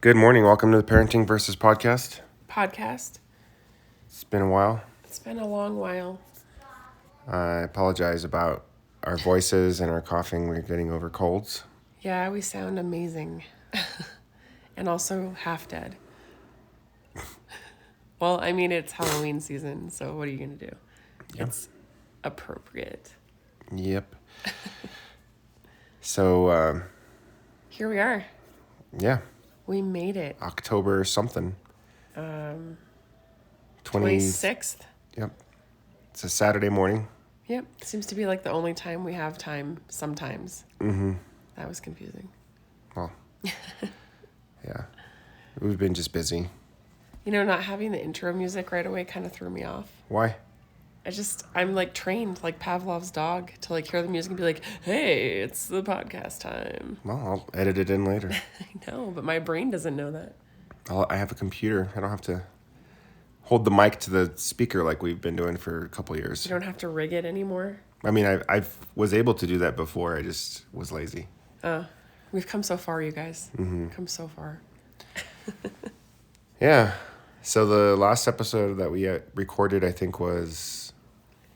Good morning. Welcome to the Parenting Versus Podcast. It's been a while. It's been a long while. I apologize about our voices and our coughing. We're getting over colds. Yeah, we sound amazing. And also half dead. Well, I mean, it's Halloween season, so what are you going to do? Yep. It's appropriate. Yep. So, here we are. Yeah. We made it. October something. 26th? Yep. It's a Saturday morning. Yep. Seems to be like the only time we have time sometimes. Mm-hmm. That was confusing. Well, yeah. We've been just busy. You know, not having the intro music right away kind of threw me off. Why? I'm like trained like Pavlov's dog to like hear the music and be like, hey, it's the podcast time. Well, I'll edit it in later. I know, but my brain doesn't know that. I have a computer. I don't have to hold the mic to the speaker like we've been doing for a couple years. You don't have to rig it anymore? I mean, I was able to do that before. I just was lazy. We've come so far, you guys. Mm-hmm. Come so far. Yeah. So the last episode that we recorded, I think, was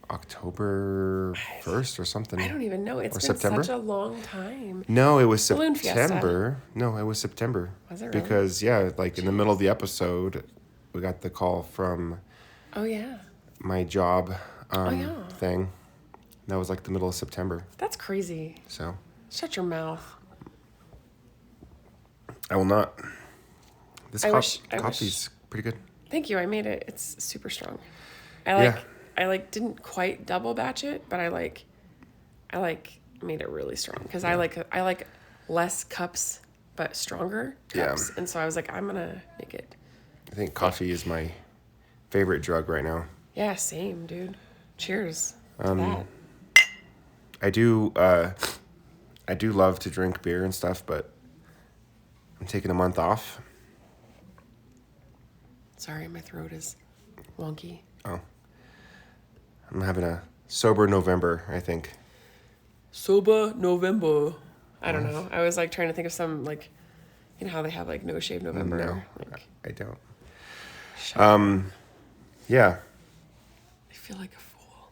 October 1st or something. I don't even know. It's been September? such a long time. No, it was Balloon September. No, it was September. Was it really? Because, yeah, like in the middle of the episode, we got the call from my job thing. That was like the middle of September. That's crazy. So. Shut your mouth. I will not. This I coffee's pretty good. Thank you. I made it. It's super strong. I didn't quite double batch it, but I made it really strong because I like less cups but stronger cups. Yeah. And so I was like, I'm gonna make it. I think coffee is my favorite drug right now. Yeah, same, dude. Cheers to that. I do love to drink beer and stuff, but I'm taking a month off. Sorry, my throat is wonky. Oh. I'm having a sober November, I think. Sober November. I don't know. I was like trying to think of some like, you know how they have like no shave November. No, like, I don't. Yeah. I feel like a fool.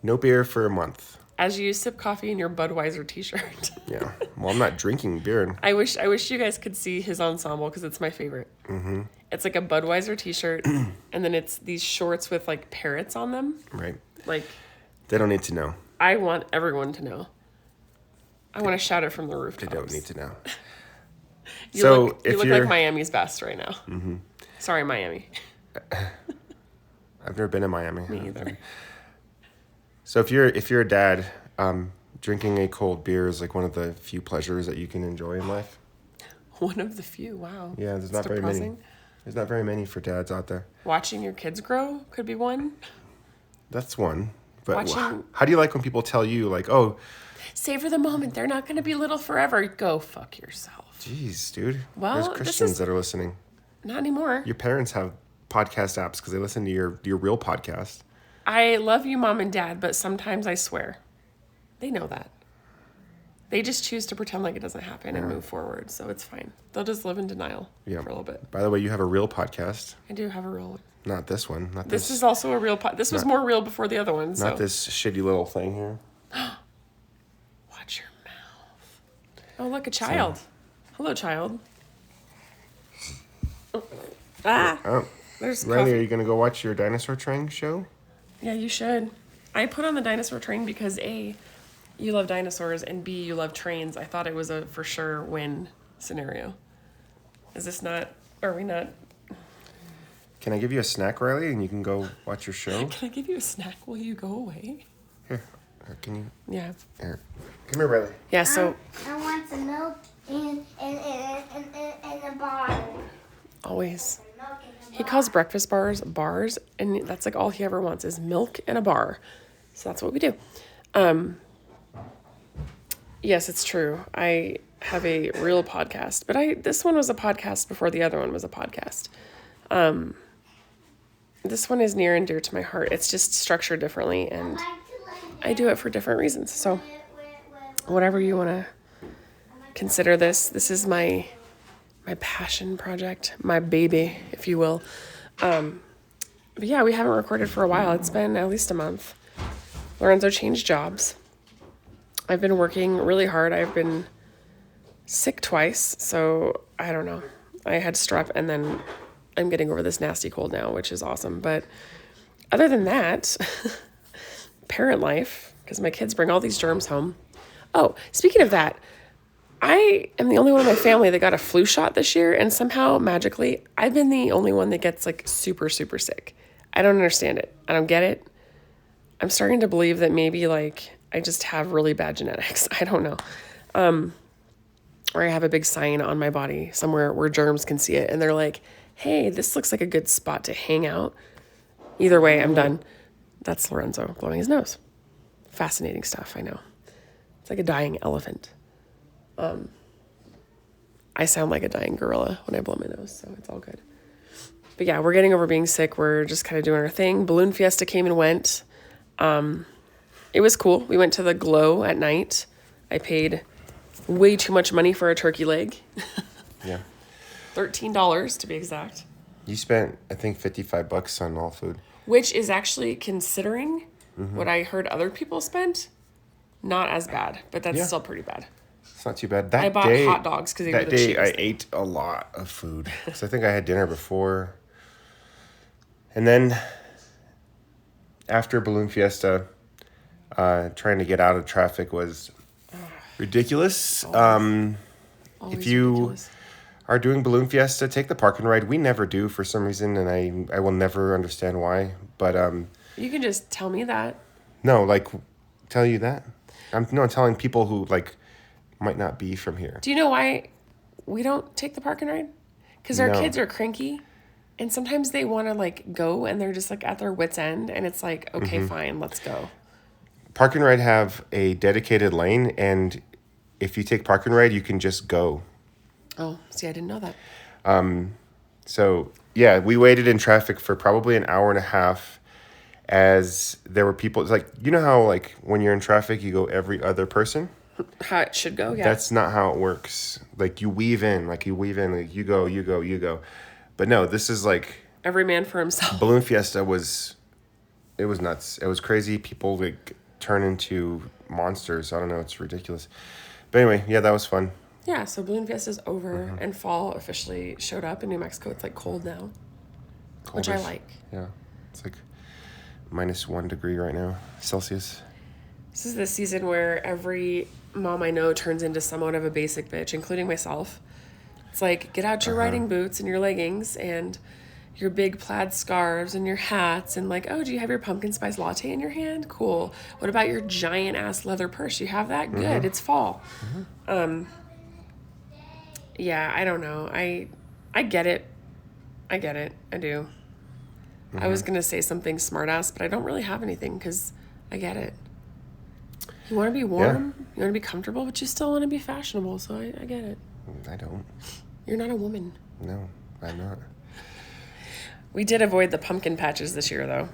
No beer for a month. As you sip coffee in your Budweiser t-shirt. Yeah. Well, I'm not drinking beer. I wish you guys could see his ensemble because it's my favorite. Mm-hmm. It's like a Budweiser t-shirt, and then it's these shorts with like parrots on them. Right. Like. They don't need to know. I want everyone to know. I want to shout it from the rooftops. They don't need to know. You look like Miami's best right now. Mm-hmm. Sorry, Miami. I've never been to Miami. Me either. So if you're a dad, drinking a cold beer is like one of the few pleasures that you can enjoy in life. One of the few. Wow. Yeah, there's not very many. There's not very many for dads out there. Watching your kids grow could be one. That's one. But how do you like when people tell you like, oh, savor the moment. They're not going to be little forever. Go fuck yourself. Jeez, dude. Well, there's Christians that are listening. Not anymore. Your parents have podcast apps because they listen to your real podcast. I love you, Mom and Dad, but sometimes I swear. They know that. They just choose to pretend like it doesn't happen and move forward, so it's fine. They'll just live in denial for a little bit. By the way, you have a real podcast. I do have a real one. Not this one. Not this. This is also a real This was more real before the other one. So. Not this shitty little thing here. Watch your mouth. Oh, look, a child. Hello, child. Oh. There's Riley, coffee. are you going to go watch your dinosaur train show? Yeah, you should. I put on the dinosaur train because A, you love dinosaurs, and B, you love trains. I thought it was a for sure win scenario. Is this not, are we not? Can I give you a snack, Riley, and you can go watch your show? Can I give you a snack while you go away? Here, can you? Yeah. Here. Come here, Riley. Yeah, so. I want some milk in a bottle. Always. He calls breakfast bars, and that's like all he ever wants is milk and a bar. So that's what we do. Yes, it's true. I have a real podcast, but this one was a podcast before the other one was a podcast. This one is near and dear to my heart. It's just structured differently, and I do it for different reasons. So whatever you want to consider this is my my passion project, my baby, if you will. But yeah, we haven't recorded for a while. It's been at least a month. Lorenzo changed jobs. I've been working really hard. I've been sick twice, so I don't know. I had strep, and then I'm getting over this nasty cold now, which is awesome. But other than that, parent life, because my kids bring all these germs home. Oh, speaking of that, I am the only one in my family that got a flu shot this year, and somehow, magically, I've been the only one that gets, like, super, super sick. I don't understand it. I don't get it. I'm starting to believe that maybe, like, I just have really bad genetics. I don't know. Or I have a big sign on my body somewhere where germs can see it, and they're like, hey, this looks like a good spot to hang out. Either way, I'm done. That's Lorenzo blowing his nose. Fascinating stuff, I know. It's like a dying elephant. I sound like a dying gorilla when I blow my nose, so it's all good. But yeah, we're getting over being sick. We're just kind of doing our thing. Balloon Fiesta came and went. It was cool. We went to the Glow at night. I paid way too much money for a turkey leg. Yeah. $13 to be exact. You spent, I think, $55 on all food. Which is actually, considering what I heard other people spent, not as bad. But that's still pretty bad. It's not too bad. I bought hot dogs because they were the cheapest. That day I ate a lot of food. So I think I had dinner before. And then after Balloon Fiesta, trying to get out of traffic was ridiculous. Always If you ridiculous. are doing Balloon Fiesta, take the park and ride. We never do for some reason, and I will never understand why. But You can just tell me that. no, like, tell you that? I'm telling people who, like, might not be from here. Do you know why we don't take the park and ride? Because our No. kids are cranky. And sometimes they want to, like, go, and they're just, like, at their wits' end. And it's like, okay, fine, let's go. Park and ride have a dedicated lane, and if you take park and ride, you can just go. Oh, see, I didn't know that. So, yeah, we waited in traffic for probably an hour and a half as there were people. It's like, you know how, like, when you're in traffic, you go every other person? How it should go, yeah. That's not how it works. Like, you weave in, like, you go. But no, this is like... Every man for himself. Balloon Fiesta was nuts. It was crazy. People, like, turn into monsters. I don't know. It's ridiculous. But anyway, yeah, that was fun. Yeah, so Balloon Fiesta's over, and fall officially showed up in New Mexico. It's, like, cold now, which I like. Yeah. It's like -1 degree right now, Celsius. This is the season where every mom I know turns into somewhat of a basic bitch, including myself. It's like, get out your riding boots and your leggings and your big plaid scarves and your hats and, like, oh, do you have your pumpkin spice latte in your hand? Cool. What about your giant ass leather purse? You have that? Good. It's fall. Yeah, I don't know. I get it. I do. I was going to say something smart ass, but I don't really have anything because I get it. You want to be warm, you want to be comfortable, but you still want to be fashionable, so I get it. I don't. You're not a woman. No, I'm not. We did avoid the pumpkin patches this year, though.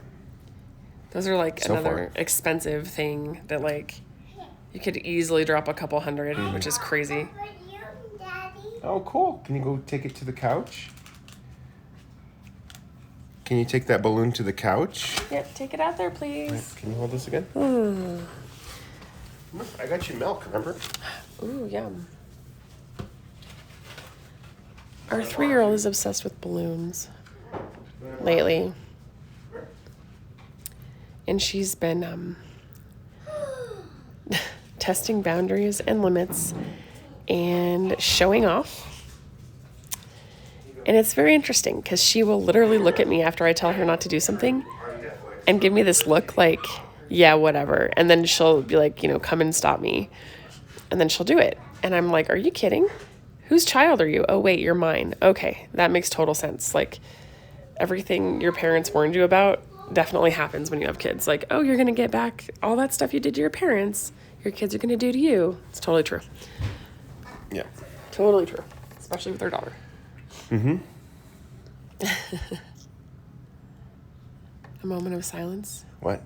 Those are, like, another expensive thing that, like, you could easily drop a couple hundred, which is crazy. Oh, cool. Can you go take it to the couch? Can you take that balloon to the couch? Yep, take it out there, please. Right, can you hold this again? I got you milk, remember? Ooh, yum. Our 3-year-old is obsessed with balloons lately. And she's been testing boundaries and limits and showing off. And it's very interesting because she will literally look at me after I tell her not to do something and give me this look like, yeah, whatever. And then she'll be like, come and stop me. And then she'll do it. And I'm like, are you kidding? Whose child are you? Oh, wait, you're mine. Okay, that makes total sense. Like, everything your parents warned you about definitely happens when you have kids. Like, oh, you're going to get back all that stuff you did to your parents. Your kids are going to do to you. It's totally true. Yeah. Totally true. Especially with their daughter. Mm-hmm. A moment of silence. What?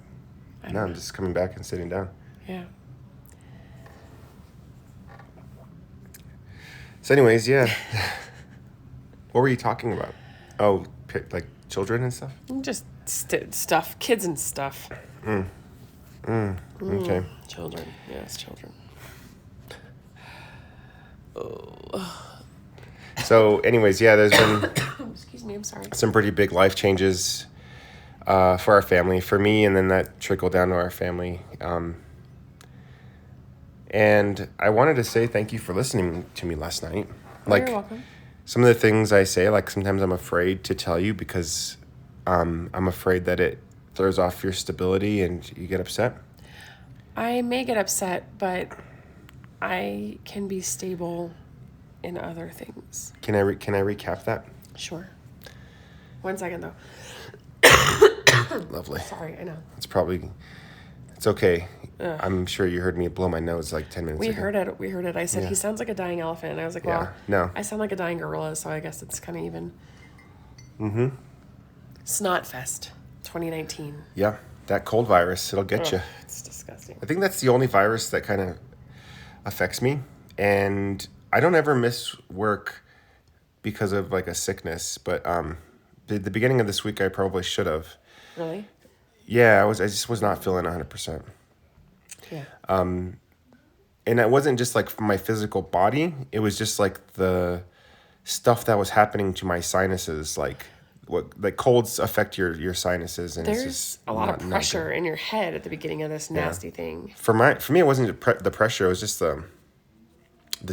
No, I'm just coming back and sitting down. Yeah. So anyways, yeah. What were you talking about? Oh, like children and stuff? Just stuff, kids and stuff. Okay. Children, yes, children. Oh. So, anyways, yeah, there's been Excuse me, I'm sorry. some pretty big life changes for our family, for me, and then that trickled down to our family. And I wanted to say thank you for listening to me last night. You're welcome. Some of the things I say, like sometimes I'm afraid to tell you because I'm afraid that it throws off your stability and you get upset. I may get upset, but I can be stable in other things. Can I recap that? Sure. 1 second though. Lovely. Sorry, I know. It's okay. I'm sure you heard me blow my nose like 10 minutes We ago. heard it. I said, Yeah. he sounds like a dying elephant. And I was like, Yeah, well, no. I sound like a dying gorilla, so I guess it's kind of even. Mm-hmm. Snotfest 2019. Yeah, that cold virus, it'll get you. It's disgusting. I think that's the only virus that kind of affects me. And I don't ever miss work because of like a sickness. But the beginning of this week, I probably should have. Really? Yeah, I just was not feeling 100%. Yeah. And it wasn't just like my physical body. It was just like the stuff that was happening to my sinuses. Like colds affect your sinuses. And There's it's just a lot of not pressure good. in your head at the beginning of this nasty thing. For me, it wasn't the pressure. It was just the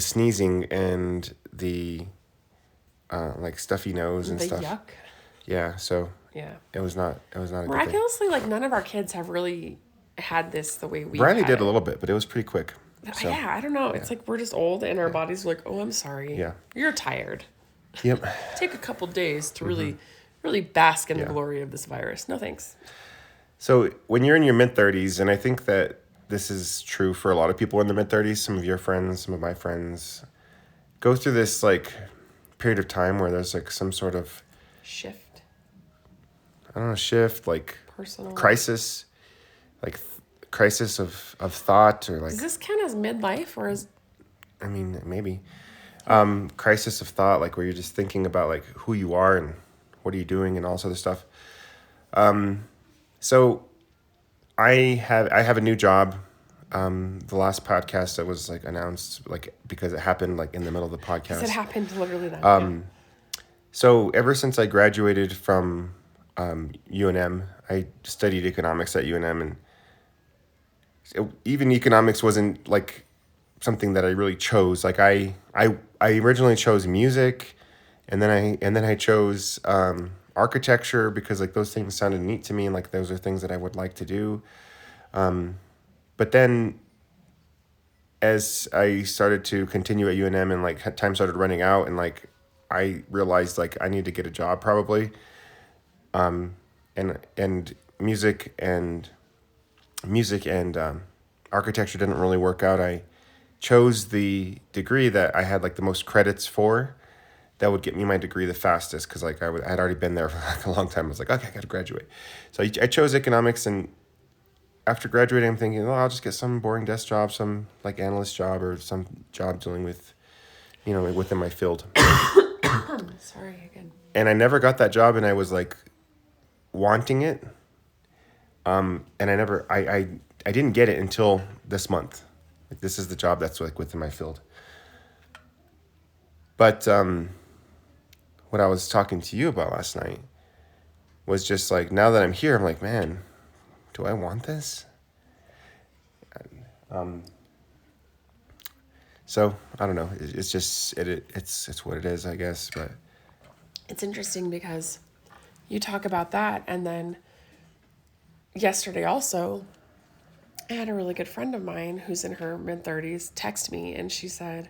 sneezing and the like stuffy nose and The stuff. yuck. Yeah. So Yeah. it was not a good thing. Miraculously, like none of our kids have really had this the way we Riley had did it. a little bit, but it was pretty quick. So, Yeah, I don't know. It's like we're just old and our bodies are like, oh, I'm sorry. Yeah. You're tired. Yep. Take a couple days to really bask in the Yeah. glory of this virus. No thanks. So when you're in your mid-30s, and I think that this is true for a lot of people in their mid-30s, some of your friends, some of my friends, go through this like period of time where there's like some sort of, Shift. I don't know, shift, like Personal. crisis, like crisis of thought, or like, Does this count as midlife or is I mean, maybe crisis of thought, like where you're just thinking about like who you are and what are you doing and all this other stuff. So I have a new job. The last podcast that was like announced, like because it happened like in the middle of the podcast. it happened literally that? So ever since I graduated from UNM, I studied economics at UNM, and even economics wasn't like something that I really chose. Like I originally chose music, and then I chose architecture because like those things sounded neat to me, and like those are things that I would like to do. But then as I started to continue at UNM and like time started running out, and like I realized like I need to get a job probably. And music and architecture didn't really work out. I chose the degree that I had like the most credits for, that would get me my degree the fastest, because like I'd already been there for like a long time. I was like, okay, I got to graduate. So I chose economics, and after graduating, I'm thinking, I'll just get some boring desk job, some like analyst job, or some job dealing with, within my field. Sorry again. And I never got that job, and I was like wanting it. And I didn't get it until this month. Like this is the job that's like within my field. But what I was talking to you about last night was just like, now that I'm here, I'm like, man, do I want this? So I don't know. It's just it's what it is, I guess. But It's interesting because you talk about that, and then yesterday also, I had a really good friend of mine who's in her mid-30s text me, and she said,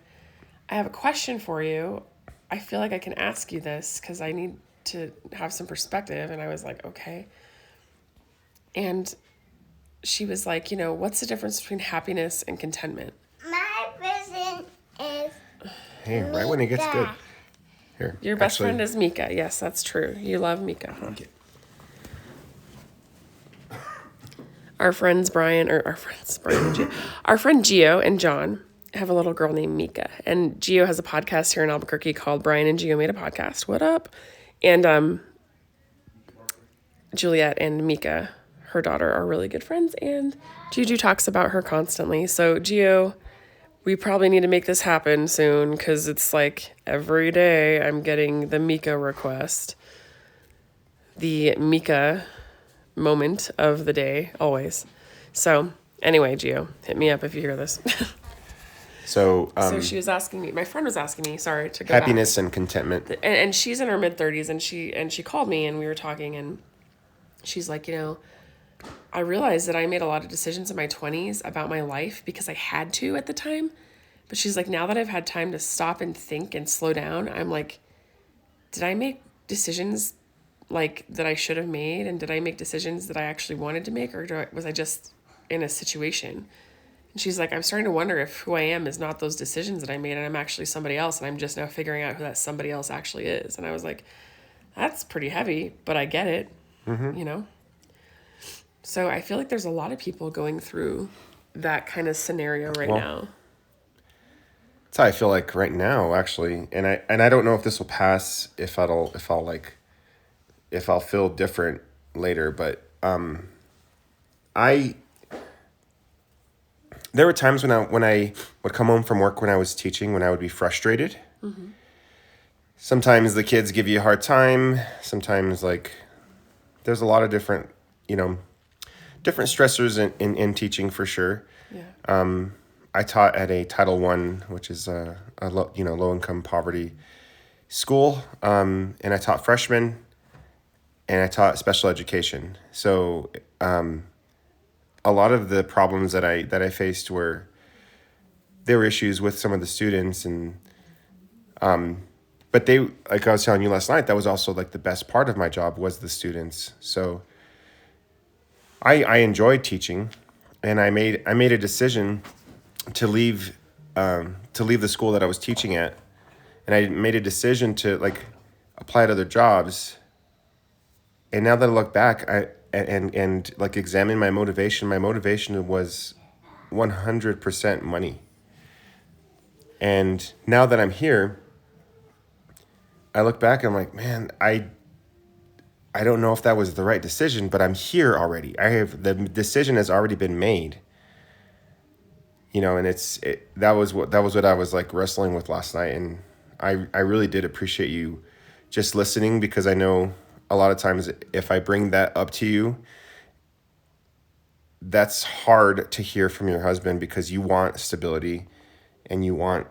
I have a question for you. I feel like I can ask you this because I need to have some perspective. And I was like, okay. And she was like, what's the difference between happiness and contentment? My person is hey, right when it gets good. Here. Your best friend is Mika. Yes, that's true. You love Mika, huh? Okay. Our friend Gio and John have a little girl named Mika, and Gio has a podcast here in Albuquerque called Brian and Gio Made a Podcast. What up? And Juliet and Mika, her daughter, are really good friends, and Juju talks about her constantly. So Gio, we probably need to make this happen soon, because it's like every day I'm getting the Mika request. The Mika moment of the day, always. So anyway, Gio, hit me up if you hear this. So, So she was asking me, my friend was asking me, sorry, to go happiness and contentment. and she's in her mid-30s, and she called me, and we were talking, and she's like, I realized that I made a lot of decisions in my 20s about my life because I had to at the time. But she's like, now that I've had time to stop and think and slow down, I'm like, did I make decisions like that I should have made? And did I make decisions that I actually wanted to make? Or was I just in a situation? And she's like, I'm starting to wonder if who I am is not those decisions that I made, and I'm actually somebody else, and I'm just now figuring out who that somebody else actually is. And I was like, that's pretty heavy, but I get it, So I feel like there's a lot of people going through that kind of scenario right now. That's how I feel like right now, actually. And I don't know if this will pass, if I'll feel different later, but there were times when I would come home from work when I was teaching, when I would be frustrated. Mm-hmm. Sometimes the kids give you a hard time. Sometimes, like, there's a lot of different different stressors in teaching, for sure. Yeah. I taught at a Title I, which is a low income poverty school, and I taught freshmen, and I taught special education. So a lot of the problems that I faced there were issues with some of the students, and but they, like I was telling you last night, that was also like the best part of my job was the students. So I enjoyed teaching, and I made a decision to leave the school that I was teaching at, and I made a decision to like apply to other jobs. And now that I look back, and like examine my motivation was 100% money. And now that I'm here, I look back and I'm like, man, I don't know if that was the right decision, but I'm here already. The decision has already been made. And that was what I was like wrestling with last night. And I really did appreciate you just listening, because I know a lot of times if I bring that up to you, that's hard to hear from your husband, because you want stability, and you want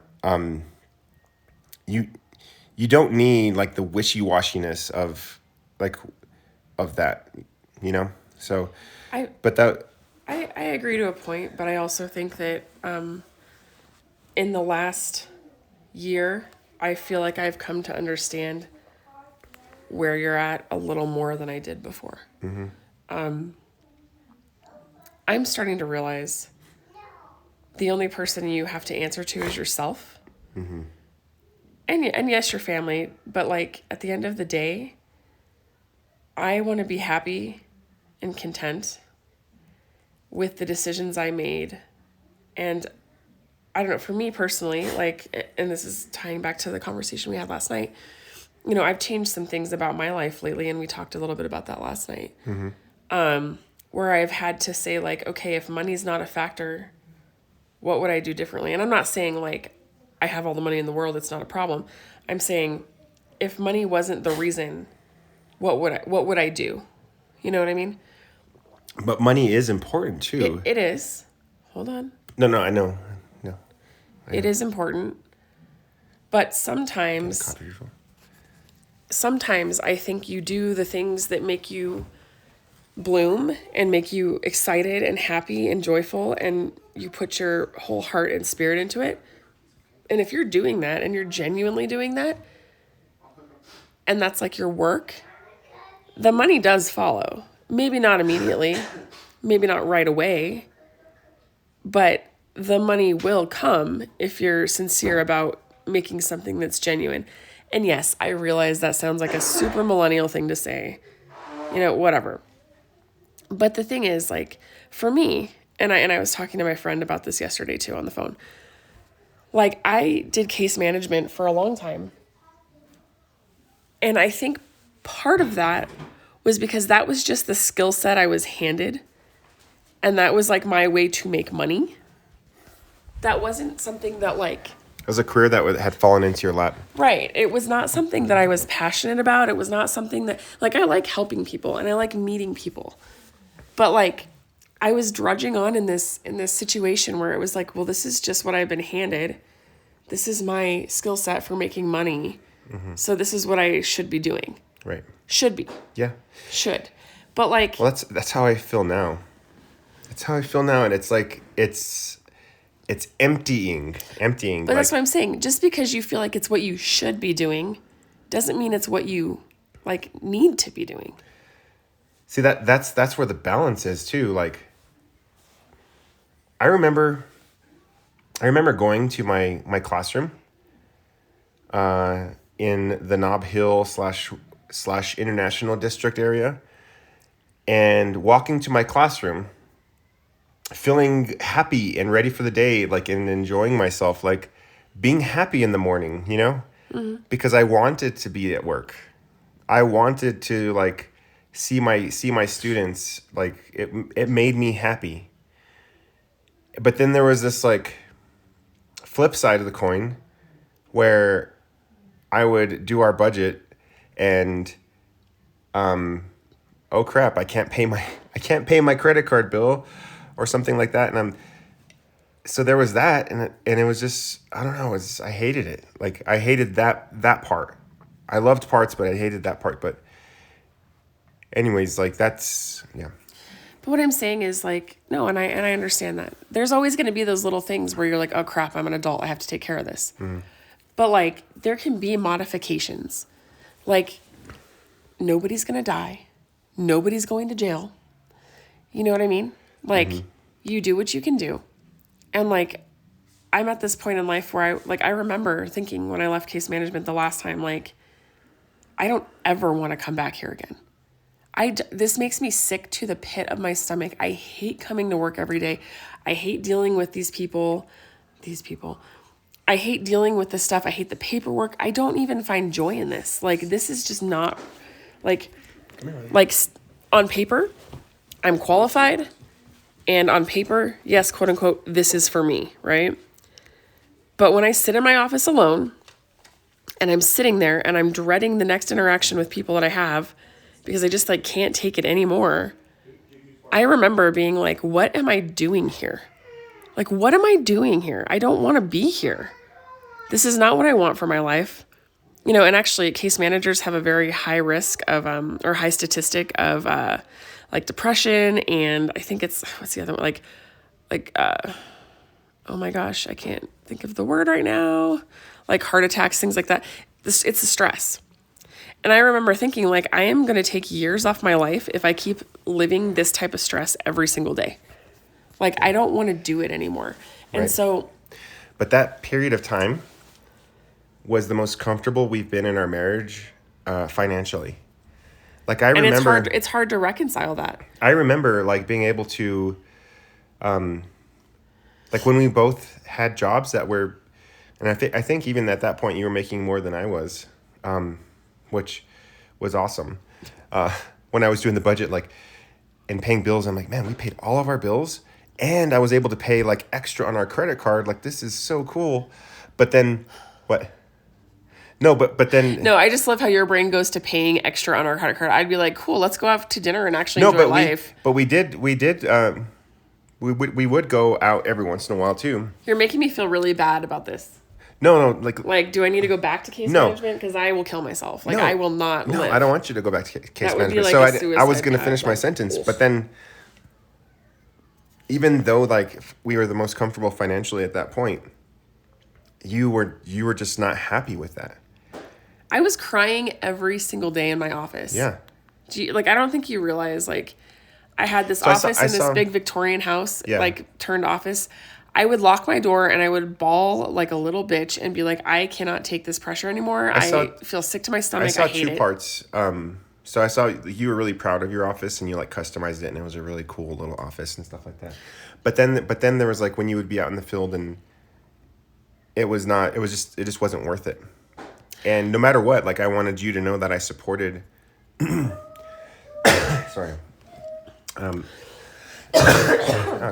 you don't need like the wishy-washiness of that, so I agree to a point, but I also think that in the last year, I feel like I've come to understand where you're at a little more than I did before. Mm-hmm. I'm starting to realize the only person you have to answer to is yourself. Mm-hmm. And yes, your family, but like at the end of the day, I want to be happy and content with the decisions I made. And I don't know, for me personally, like, and this is tying back to the conversation we had last night, I've changed some things about my life lately, and we talked a little bit about that last night. Mm-hmm. Where I've had to say, like, okay, if money's not a factor, what would I do differently? And I'm not saying like I have all the money in the world, it's not a problem. I'm saying if money wasn't the reason, what would I do? You know what I mean? But money is important too. It is. Hold on. No, I know. No. It is important. But sometimes I think you do the things that make you bloom and make you excited and happy and joyful, and you put your whole heart and spirit into it. And if you're doing that and you're genuinely doing that, and that's like your work, the money does follow. Maybe not immediately, maybe not right away, but the money will come if you're sincere about making something that's genuine. And yes, I realize that sounds like a super millennial thing to say, whatever. But the thing is, like, for me, and I was talking to my friend about this yesterday too on the phone. Like, I did case management for a long time. And I think part of that was because that was just the skill set I was handed. And that was like my way to make money. That wasn't something that like... It was a career that had fallen into your lap. Right. It was not something that I was passionate about. It was not something that... Like, I like helping people and I like meeting people. But like, I was drudging on in this situation where it was like, well, this is just what I've been handed. This is my skill set for making money. Mm-hmm. So this is what I should be doing. Right. Should be. Yeah. Should. But like... Well, that's how I feel now. That's how I feel now. And it's like, it's emptying. But that's what I'm saying. Just because you feel like it's what you should be doing doesn't mean it's what you like need to be doing. See, that's where the balance is too. Like, I remember going to my classroom in the Nob Hill / International District area, and walking to my classroom feeling happy and ready for the day, like, and enjoying myself, like being happy in the morning, you know, because I wanted to be at work. I wanted to like see my students, like it made me happy. But then there was this like flip side of the coin where I would do our budget and oh crap, I can't pay my credit card bill or something like that, and so there was that, and it was just, I don't know, I hated it. Like, I hated that part. I loved parts, but I hated that part. But anyways, like, that's, yeah. But what I'm saying is like, no, and I understand that. There's always going to be those little things where you're like, oh crap, I'm an adult, I have to take care of this. Mm-hmm. But like, there can be modifications. Like, nobody's going to die. Nobody's going to jail. You know what I mean? Like, you do what you can do. And like, I'm at this point in life where I remember thinking when I left case management the last time, like, I don't ever want to come back here again. This makes me sick to the pit of my stomach. I hate coming to work every day. I hate dealing with these people. I hate dealing with this stuff. I hate the paperwork. I don't even find joy in this. Like, this is just not, like on paper, I'm qualified. And on paper, yes, quote unquote, this is for me, right? But when I sit in my office alone and I'm sitting there and I'm dreading the next interaction with people that I have because I just like can't take it anymore, I remember being like, what am I doing here? Like, what am I doing here? I don't want to be here. This is not what I want for my life. You know, and actually case managers have a very high risk of, or high statistic of, like depression, and I think it's, what's the other one? Oh my gosh, I can't think of the word right now. Like heart attacks, things like that. It's the stress. And I remember thinking like, I am going to take years off my life if I keep living this type of stress every single day. Like, I don't want to do it anymore. And right. So. But that period of time was the most comfortable we've been in our marriage financially. Like, I remember... And it's hard to reconcile that. I remember, like, being able to... like, when we both had jobs that were... And I think even at that point, you were making more than I was, which was awesome. When I was doing the budget, like, and paying bills, I'm like, man, we paid all of our bills, and I was able to pay, like, extra on our credit card. Like, this is so cool. But then... What? No, but then... No, I just love how your brain goes to paying extra on our credit card. I'd be like, cool, let's go out to dinner and actually enjoy life. We would go out every once in a while, too. You're making me feel really bad about this. No, Like, do I need to go back to case management? Because I will kill myself. Like, I will not live. No, I don't want you to go back to case that management. Would be like so I was going to finish my sentence, but then... Even though, like, we were the most comfortable financially at that point, you were just not happy with that. I was crying every single day in my office. Yeah. I don't think you realize, like, I had this office in this big Victorian house, like, turned office. I would lock my door and I would bawl like a little bitch and be like, I cannot take this pressure anymore. I feel sick to my stomach. I hate it. Two parts. So I saw you were really proud of your office and you like customized it and it was a really cool little office and stuff like that. But then there was like when you would be out in the field and it was not. It just wasn't worth it. And no matter what, like I wanted you to know that I supported. Sorry.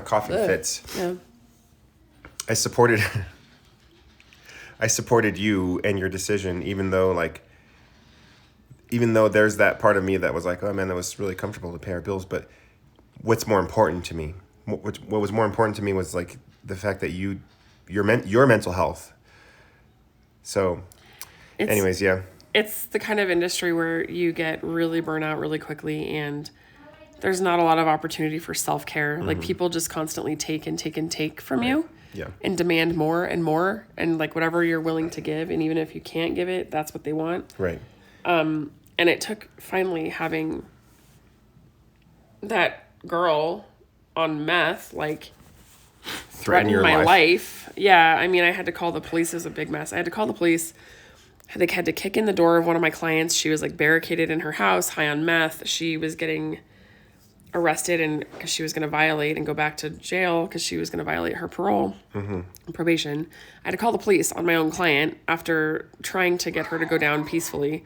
Coughing fits. Yeah. I supported you and your decision, even though there's that part of me that was like, oh man, that was really comfortable to pay our bills. But what's more important to me? What was more important to me was like the fact that your mental health. So, anyways, yeah. It's the kind of industry where you get really burnt out really quickly, and there's not a lot of opportunity for self-care. Mm-hmm. Like people just constantly take and take and take from you. Yeah. And demand more and more, and like whatever you're willing to give, and even if you can't give it, that's what they want. Right. And it took finally having that girl on meth like threaten your my life. Yeah, I mean, I had to call the police. It was a big mess. I had to call the police. I had to kick in the door of one of my clients. She was like barricaded in her house, high on meth. She was getting arrested and because she was going to violate and go back to jail because she was going to violate her parole and probation. I had to call the police on my own client after trying to get her to go down peacefully.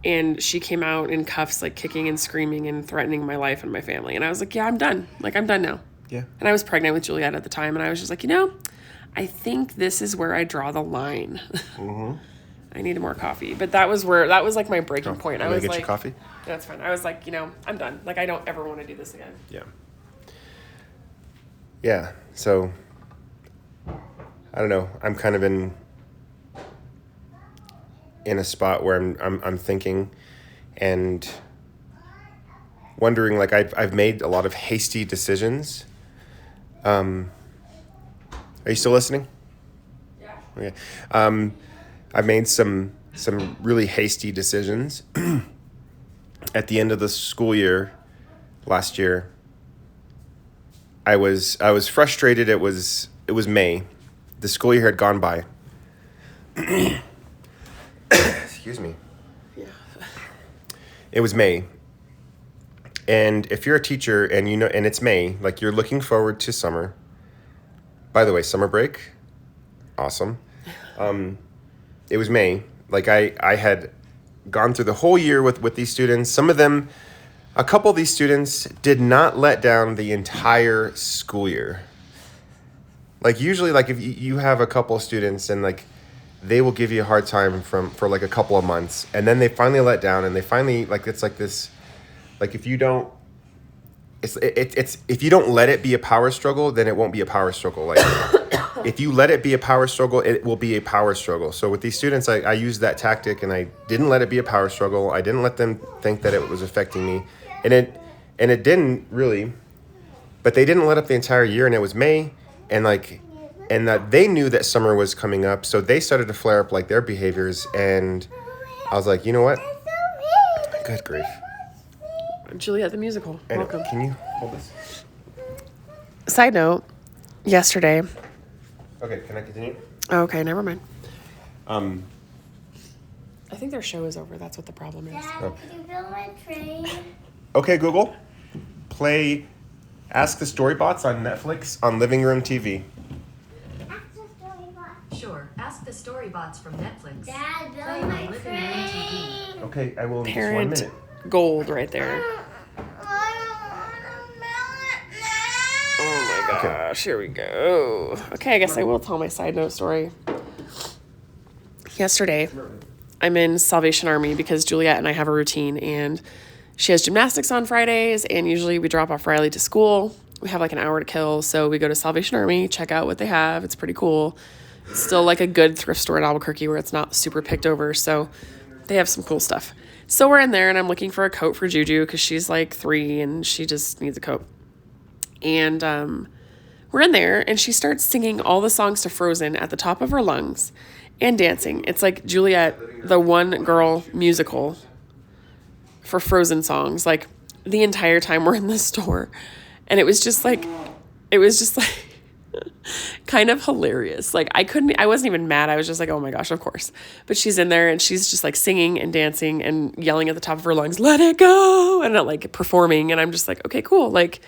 And she came out in cuffs, like kicking and screaming and threatening my life and my family. And I was like, yeah, I'm done. Like, I'm done now. Yeah. And I was pregnant with Juliet at the time. And I was just like, I think this is where I draw the line. Mm-hmm. I needed more coffee. But that was like my breaking point. I was get like, you coffee? That's fine. I was like, I'm done. Like, I don't ever want to do this again. Yeah. Yeah. So, I don't know. I'm kind of in a spot where I'm thinking and wondering, like I've made a lot of hasty decisions. Are you still listening? Yeah. Okay. I've made some really hasty decisions at the end of the school year last year. I was frustrated. It was May. The school year had gone by. Excuse me. Yeah. It was May. And if you're a teacher and and it's May, like you're looking forward to summer. By the way, summer break, awesome. It was May. Like I had gone through the whole year with these students. Some of them, a couple of these students did not let down the entire school year. Like usually, like if you have a couple of students and like they will give you a hard time for like a couple of months, and then they finally let down, and they finally like it's like this, like if you don't, it's if you don't let it be a power struggle, then it won't be a power struggle. Like if you let it be a power struggle, it will be a power struggle. So with these students, I used that tactic, and I didn't let it be a power struggle. I didn't let them think that it was affecting me, and it didn't really, but they didn't let up the entire year, and it was May, and that they knew that summer was coming up, so they started to flare up like their behaviors, and I was like, you know what? Good grief. Juliet the musical. Welcome. Can you hold this? Side note, yesterday. Okay, can I continue? Okay, never mind. Um, I think their show is over. That's what the problem is. Dad, can you build my train? okay, Google, play Ask the Storybots on Netflix on Living Room TV. Sure, ask the Storybots from Netflix. Dad, Play build on my Living Room TV. train. Okay, I will in just 1 Parent minute. gold right there. Oh my gosh, here we go. Okay, I guess I will tell my side note story. Yesterday, I'm in Salvation Army because Juliet and I have a routine, and she has gymnastics on Fridays, and usually we drop off Riley to school. We have like an hour to kill, so we go to Salvation Army, check out what they have. It's pretty cool. It's still like a good thrift store in Albuquerque where it's not super picked over, so they have some cool stuff. So we're in there, and I'm looking for a coat for Juju because she's like 3 and she just needs a coat. And we're in there, and she starts singing all the songs to Frozen at the top of her lungs and dancing. It's like Juliet, the one girl musical for Frozen songs, like the entire time we're in the store. And it was just like kind of hilarious. Like I wasn't even mad. I was just like, oh my gosh, of course. But she's in there and she's just like singing and dancing and yelling at the top of her lungs, let it go, and like performing. And I'm just like, okay, cool. Like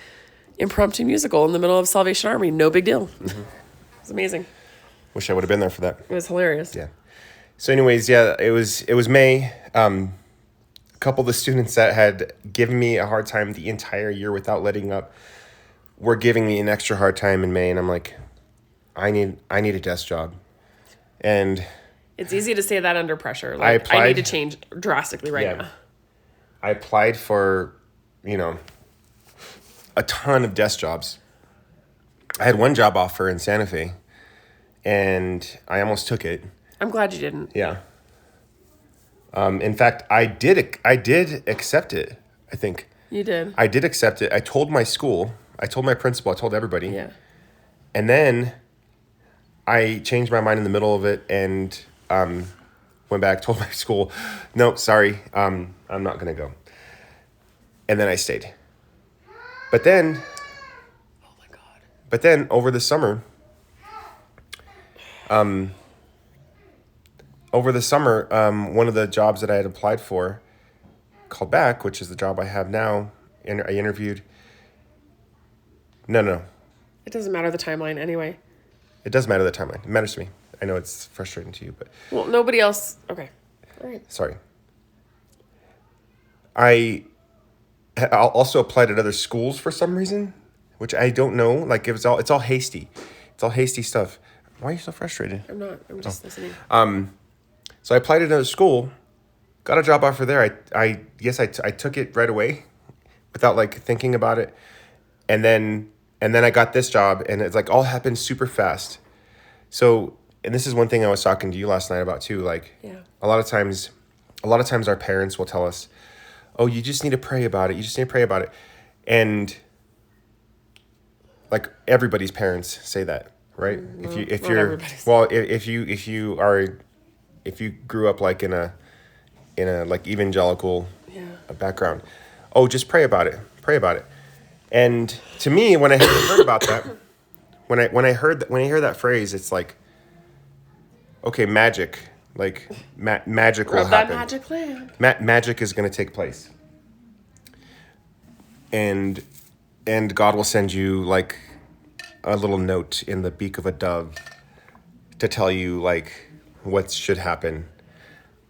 impromptu musical in the middle of Salvation Army. No big deal. Mm-hmm. It's amazing. Wish I would have been there for that. It was hilarious. Yeah. So anyways, yeah, it was May. A couple of the students that had given me a hard time the entire year without letting up were giving me an extra hard time in May, and I'm like, I need a desk job. And It's easy to say that under pressure. I Like, I applied- need to change drastically right now. I applied for, a ton of desk jobs. I had one job offer in Santa Fe, and I almost took it. I'm glad you didn't. Yeah. In fact, I did accept it, I think. You did. I did accept it. I told my school, I told my principal, I told everybody. Yeah. And then I changed my mind in the middle of it and went back, told my school, no, sorry, I'm not going to go. And then I stayed. But then, Oh my God. over the summer, one of the jobs that I had applied for called back, which is the job I have now, and I interviewed. No. It doesn't matter the timeline anyway. It does matter the timeline. It matters to me. I know it's frustrating to you, but Well, nobody else. Okay. All right. sorry. I'll also applied at other schools for some reason, which I don't know. Like it's all hasty. It's all hasty stuff. Why are you so frustrated? I'm not. I'm just listening. So I applied at another school, got a job offer there. I took it right away, without like thinking about it, and then I got this job, and it's like all happened super fast. So, and this is one thing I was talking to you last night about too. Like, Yeah. a lot of times our parents will tell us, "Oh, you just need to pray about it. You just need to pray about it," and like everybody's parents say that, right? If not you're everybody's. well, if you grew up like in a like evangelical Yeah. background, oh, just pray about it. Pray about it. And to me, when I heard about that, when I hear that phrase, it's like, okay, magic, like magic will Rub that happen. magic lamp. Magic is going to take place, and God will send you like a little note in the beak of a dove to tell you like what should happen.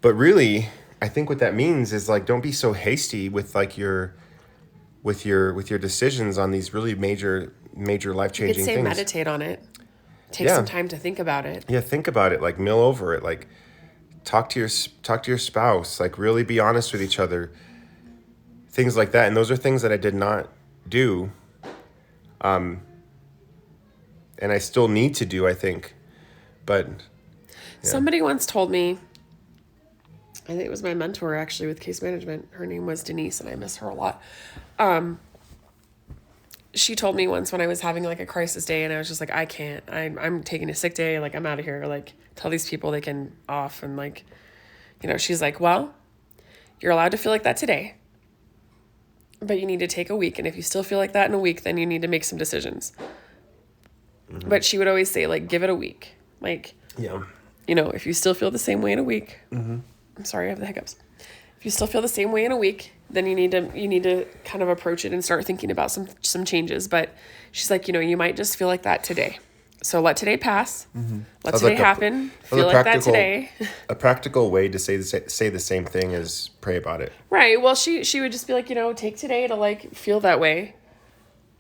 But really, I think what that means is like, don't be so hasty with like your decisions on these really major life You could changing say things. meditate on it. Take Yeah. some time to think about it. Yeah, think about it. Like mill over it. Like talk to your spouse. Like really be honest with each other. Things like that. And those are things that I did not do. And I still need to do, I think. But Somebody once told me, I think it was my mentor actually with case management. Her name was Denise, and I miss her a lot. She told me once when I was having like a crisis day, and I was just like, I can't. I'm taking a sick day. Like I'm out of here. Like tell these people they can off. And like, she's like, well, you're allowed to feel like that today, but you need to take a week. And if you still feel like that in a week, then you need to make some decisions. Mm-hmm. But she would always say like, give it a week. Like, yeah. If you still feel the same way in a week, I'm sorry, I have the hiccups. If you still feel the same way in a week, then you need to kind of approach it and start thinking about some changes. But she's like, you might just feel like that today. So let today pass. Let Sounds today like happen. Feel like that today. A practical way to say the same thing is pray about it. Right. Well, she would just be like, take today to like feel that way.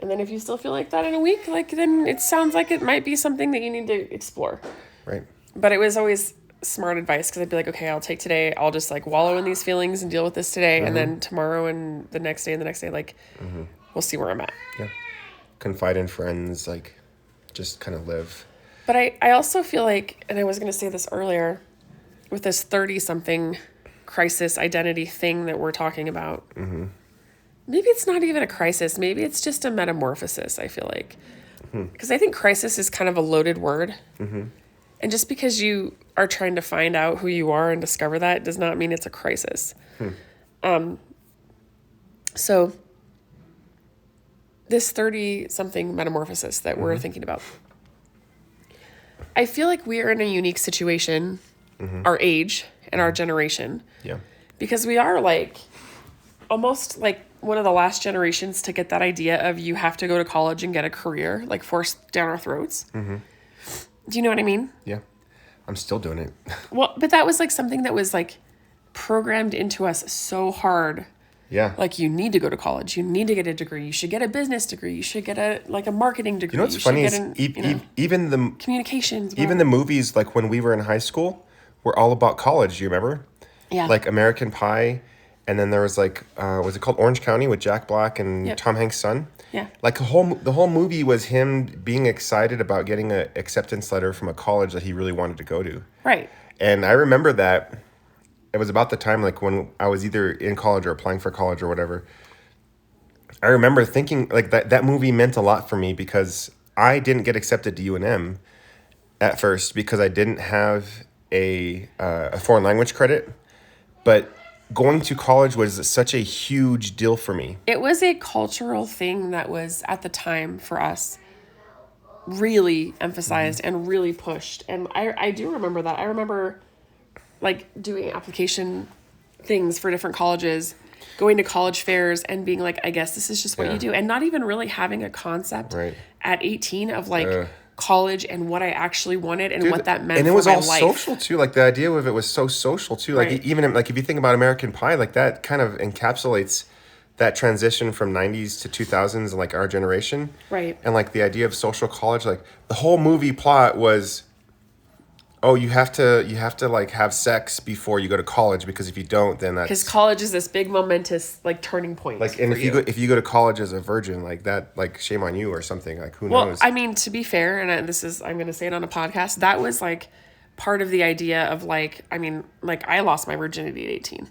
And then if you still feel like that in a week, like then it sounds like it might be something that you need to explore. Right. But it was always smart advice because I'd be like, okay, I'll take today. I'll just like wallow in these feelings and deal with this today. And then tomorrow and the next day, like, we'll see where I'm at. Yeah. Confide in friends, like just kind of live. But I also feel like, and I was going to say this earlier, with this 30-something crisis identity thing that we're talking about, maybe it's not even a crisis. Maybe it's just a metamorphosis, I feel like. Because I think crisis is kind of a loaded word. And just because you are trying to find out who you are and discover that does not mean it's a crisis. So this 30-something metamorphosis that we're thinking about, I feel like we are in a unique situation, our age and our generation. Yeah. Because we are like almost like one of the last generations to get that idea of you have to go to college and get a career, like forced down our throats. Do you know what I mean? Yeah. I'm still doing it. Well, but that was like something that was like programmed into us so hard. Yeah. Like, you need to go to college. You need to get a degree. You should get a business degree. You should get a marketing degree. You know what's should funny get is even the communications. even the movies, like when we were in high school, were all about college. You remember? Yeah. Like American Pie, and then there was like was it called Orange County with Jack Black and Yep. Tom Hanks' son? Yeah. Like the whole movie was him being excited about getting an acceptance letter from a college that he really wanted to go to. Right. And I remember that it was about the time like when I was either in college or applying for college or whatever. I remember thinking like that movie meant a lot for me because I didn't get accepted to UNM at first because I didn't have a foreign language credit, but going to college was such a huge deal for me. It was a cultural thing that was at the time for us really emphasized and really pushed. And I do remember that. I remember like doing application things for different colleges, going to college fairs and being like, I guess this is just what Yeah. you do. And not even really having a concept Right. at 18 of like college and what I actually wanted and Dude, what that meant and it for was my all life. social too. Like the idea of it was so social too. Like Right. even like if you think about American Pie, like that kind of encapsulates that transition from 90s to 2000s and like our generation. Right. And like the idea of social college, like the whole movie plot was, oh, you have to like have sex before you go to college because if you don't, then that's Because college is this big momentous like turning point. like, and for if you go to college as a virgin, like that, like shame on you or something. Like who Well, knows? I mean, to be fair, and I'm going to say it on a podcast, that was like part of the idea of like, I mean, like I lost my virginity at 18.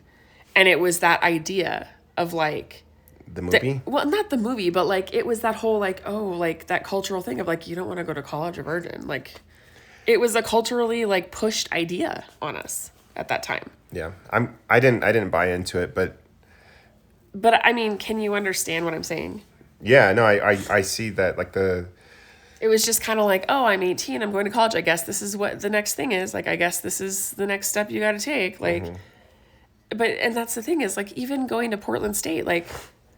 And it was that idea of like, the movie. well, not the movie, but like it was that whole like, oh, like that cultural thing of like, you don't want to go to college a virgin. Like it was a culturally like pushed idea on us at that time. Yeah, I didn't buy into it, but But I mean, can you understand what I'm saying? yeah, no, I see that like the. It was just kind of like, oh, I'm 18, I'm going to college. I guess this is what the next thing is. Like, I guess this is the next step you got to take. Like, but, and that's the thing is like, even going to Portland State, like,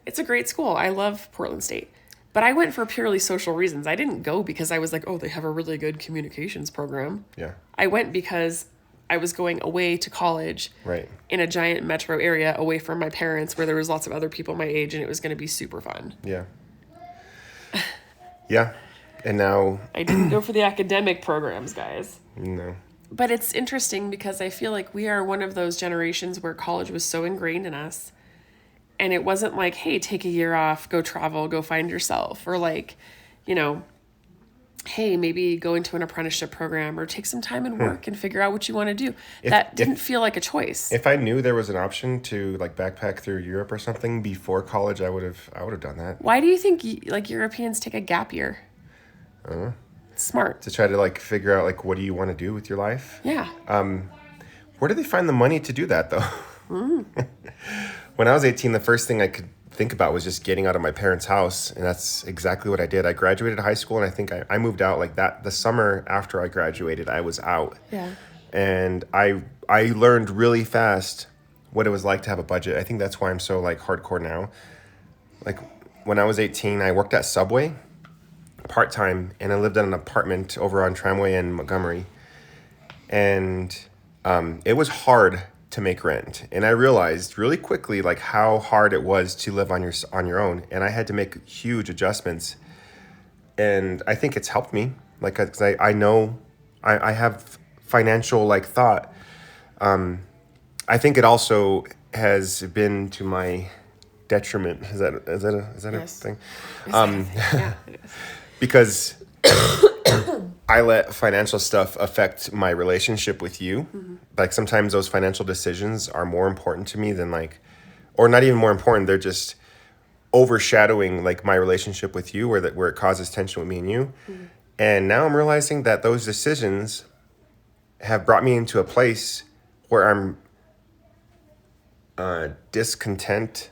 it's a great school. I love Portland State. But I went for purely social reasons. I didn't go because I was like, oh, they have a really good communications program. Yeah. I went because I was going away to college Right. in a giant metro area away from my parents where there was lots of other people my age and it was going to be super fun. Yeah. Yeah. And now, I didn't go for the academic programs, guys. no. But it's interesting because I feel like we are one of those generations where college was so ingrained in us. And it wasn't like, hey, take a year off, go travel, go find yourself. Or like, you know, hey, maybe go into an apprenticeship program or take some time and work and figure out what you want to do. That didn't feel like a choice. If I knew there was an option to like backpack through Europe or something before college, I would have done that. Why do you think like Europeans take a gap year? It's smart. To try to like figure out like what do you want to do with your life? Yeah. Where do they find the money to do that though? When I was 18, the first thing I could think about was just getting out of my parents' house, and that's exactly what I did. I graduated high school, and I think I moved out like that. The summer after I graduated, I was out. Yeah. And I learned really fast what it was like to have a budget. I think that's why I'm so like hardcore now. Like when I was 18, I worked at Subway part-time, and I lived in an apartment over on Tramway in Montgomery. And it was hard to make rent, and I realized really quickly like how hard it was to live on your own, and I had to make huge adjustments. And I think it's helped me, like 'cause I know I have financial like thought. I think it also has been to my detriment. Is that a Yes. thing? Yeah, it is. Because I let financial stuff affect my relationship with you. Like sometimes those financial decisions are more important to me than like, or not even more important. They're just overshadowing like my relationship with you, where it causes tension with me and you. And now I'm realizing that those decisions have brought me into a place where I'm discontent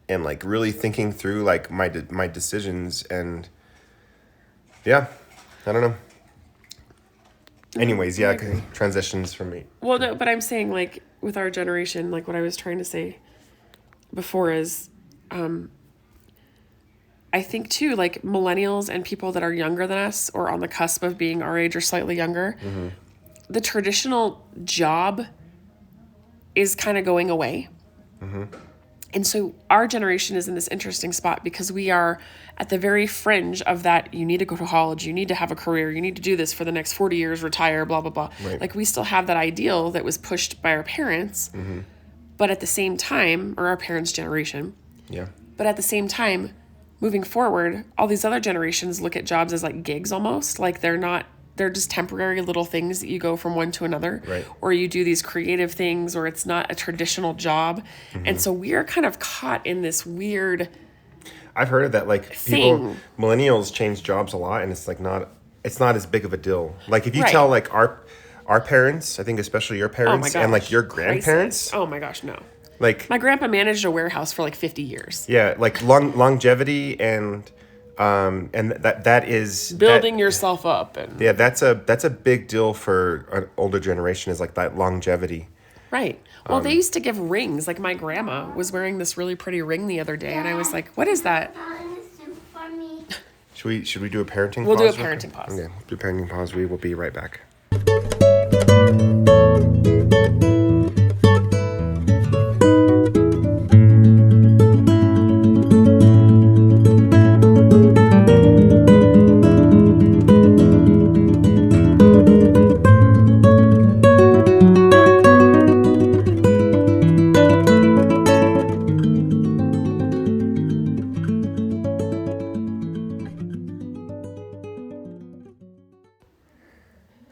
and like really thinking through like my decisions. And yeah, I don't know. Anyways, yeah, transitions for me. Well, no, but I'm saying like with our generation, like what I was trying to say before is, I think too, like millennials and people that are younger than us or on the cusp of being our age or slightly younger, the traditional job is kind of going away. And so our generation is in this interesting spot because we are at the very fringe of that. You need to go to college. You need to have a career. You need to do this for the next 40 years, retire, blah, blah, blah. Right. Like we still have that ideal that was pushed by our parents. But at the same time, or our parents' generation, Yeah. but at the same time, moving forward, all these other generations look at jobs as like gigs almost. Like they're just temporary little things that you go from one to another. Right. Or you do these creative things, or it's not a traditional job. And so we are kind of caught in this weird I've heard of that. Like people, thing. millennials change jobs a lot, and it's like it's not as big of a deal. Like if you Right. tell like our parents, I think especially your Oh my parents gosh. and like your grandparents, Crisis. Oh my gosh, no. like My grandpa managed a warehouse for like 50 years. yeah, like longevity and that is Building yourself up and yeah, that's a big deal for an older generation, is like that longevity. right. Well, they used to give rings. Like my grandma was wearing this really pretty ring the other day, and I was like, "What is that?" Soup for me. Should we do a parenting We'll pause? do a parenting pause. Okay, we'll do a parenting pause. We will be right back.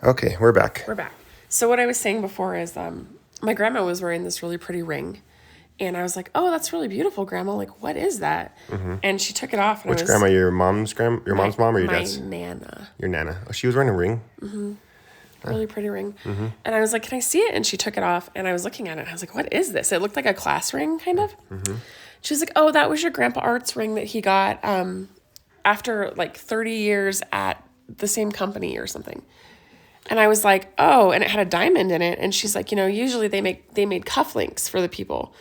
Okay, we're back. We're back. So what I was saying before is, my grandma was wearing this really pretty ring, and I was like, "Oh, that's really beautiful, Grandma. Like, what is that?" And she took it off. And Which I was, grandma? Your mom's mom or your my dad's? Nana. Your nana. Oh, she was wearing a ring. Really pretty ring. And I was like, "Can I see it?" And she took it off, and I was looking at it. And I was like, "What is this?" It looked like a class ring, kind of. She was like, "Oh, that was your Grandpa Art's ring that he got after like 30 years at the same company or something." And I was like, "Oh," and it had a diamond in it. And she's like, usually they made cufflinks for the people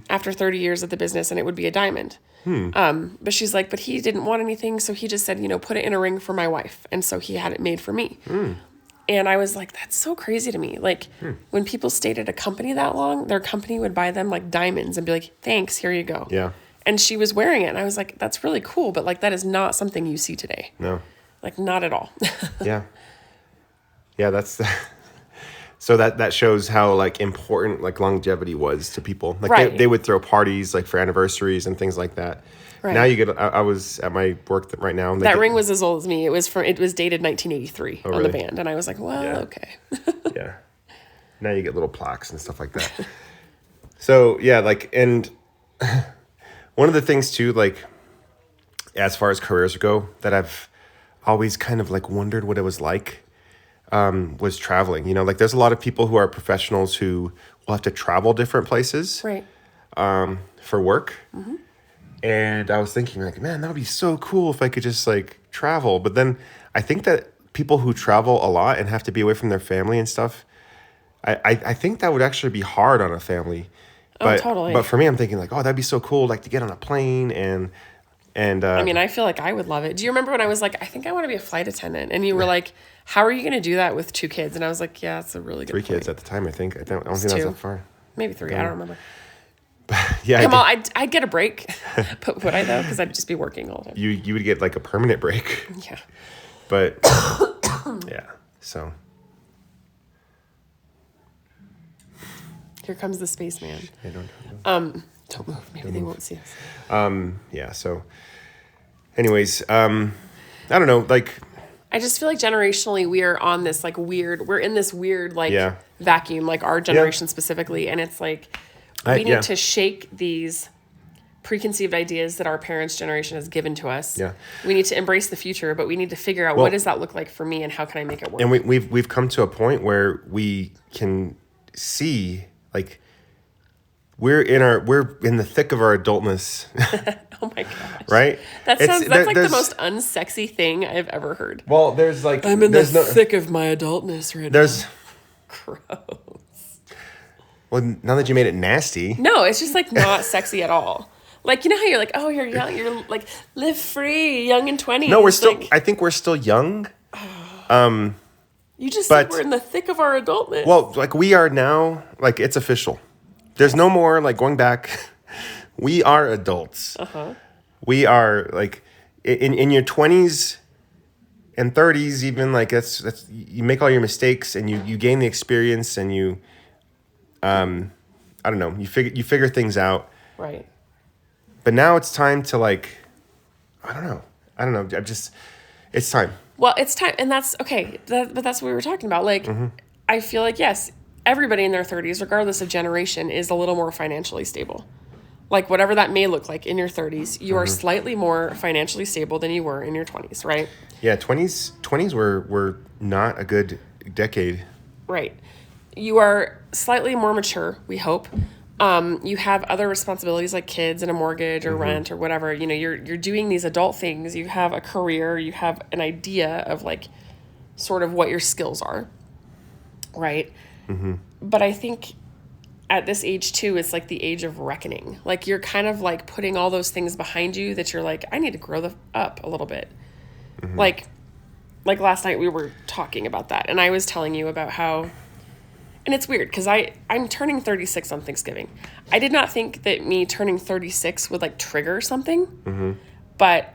after 30 years at the business, and it would be a diamond. But she's like, "But he didn't want anything, so he just said, put it in a ring for my wife." And so he had it made for me. And I was like, that's so crazy to me. Like when people stayed at a company that long, their company would buy them like diamonds and be like, "Thanks, here you go." Yeah. And she was wearing it. And I was like, that's really cool. But like, that is not something you see today. No. Like not at all. Yeah. Yeah, that's so that shows how like important like longevity was to people. Like Right. they would throw parties like for anniversaries and things like that. Right. Now you get. I was at my work right now. And That ring was as old as me. It was dated 1983 on the really? band. And I was like, well, Yeah. okay. Yeah. Now you get little plaques and stuff like that. So yeah, like, and one of the things too, like as far as careers go, that I've always kind of like wondered what it was like, was traveling. Like there's a lot of people who are professionals who will have to travel different places Right. for work. And I was thinking like, man, that would be so cool if I could just like travel. But then I think that people who travel a lot and have to be away from their family and stuff, I think that would actually be hard on a family. But, totally. But for me, I'm thinking like, oh, that'd be so cool, like to get on a plane and I mean, I feel like I would love it. Do you remember when I was like, I think I want to be a flight attendant? And you were like, how are you going to do that with 2 kids? And I was like, yeah, that's a really good 3 point. kids at the time, I think. I don't think that was 2. that far. Maybe 3. I don't remember. Yeah, Come on, I'd get a break. But would I though? Because I'd just be working all the time. you would get like a permanent break. Yeah. But yeah, so Here comes the spaceman. I don't Don't move. Maybe they won't see us. yeah, so anyways, I don't know, like I just feel like generationally we are on this like we're in this weird like Yeah. vacuum, like our generation specifically. And it's like we need to shake these preconceived ideas that our parents' generation has given to us. Yeah. We need to embrace the future, but we need to figure out what does that look like for me and how can I make it work? and we've come to a point where we can see like we're in the thick of our adultness, Oh my gosh. right? That's like the there's- most unsexy thing I've ever heard. well, there's like I'm in the there's no, thick of my adultness right there's now. Gross. well, now that you made it nasty, No, it's just like not sexy at all. Like, you know how you're like, oh, you're young, you're like, live free, young and 20. No, we're still. Like, I think we're still young. you just but- said we're in the thick of our adultness. Well, like we are now. Like it's official. There's no more like going back. We are adults. We are like in your 20s and 30s. Even like that's you make all your mistakes and you gain the experience and you. I don't know. You figure things out. right. But now it's time to like. I don't know. It's time. Well, it's time, and that's okay. But that's what we were talking about. Like, I feel like, yes, everybody in their 30s, regardless of generation, is a little more financially stable. Like, whatever that may look like in your 30s, you are slightly more financially stable than you were in your 20s, right? Yeah, 20s were not a good decade. Right. You are slightly more mature, we hope. You have other responsibilities like kids and a mortgage or rent or whatever. You know, you're doing these adult things. You have a career. You have an idea of like sort of what your skills are, right? But I think at this age too, it's like the age of reckoning. Like you're kind of like putting all those things behind you that you're like, I need to grow up a little bit. Like last night we were talking about that, and I was telling you about how. And it's weird because I'm turning 36 on Thanksgiving. I did not think that me turning 36 would like trigger something. But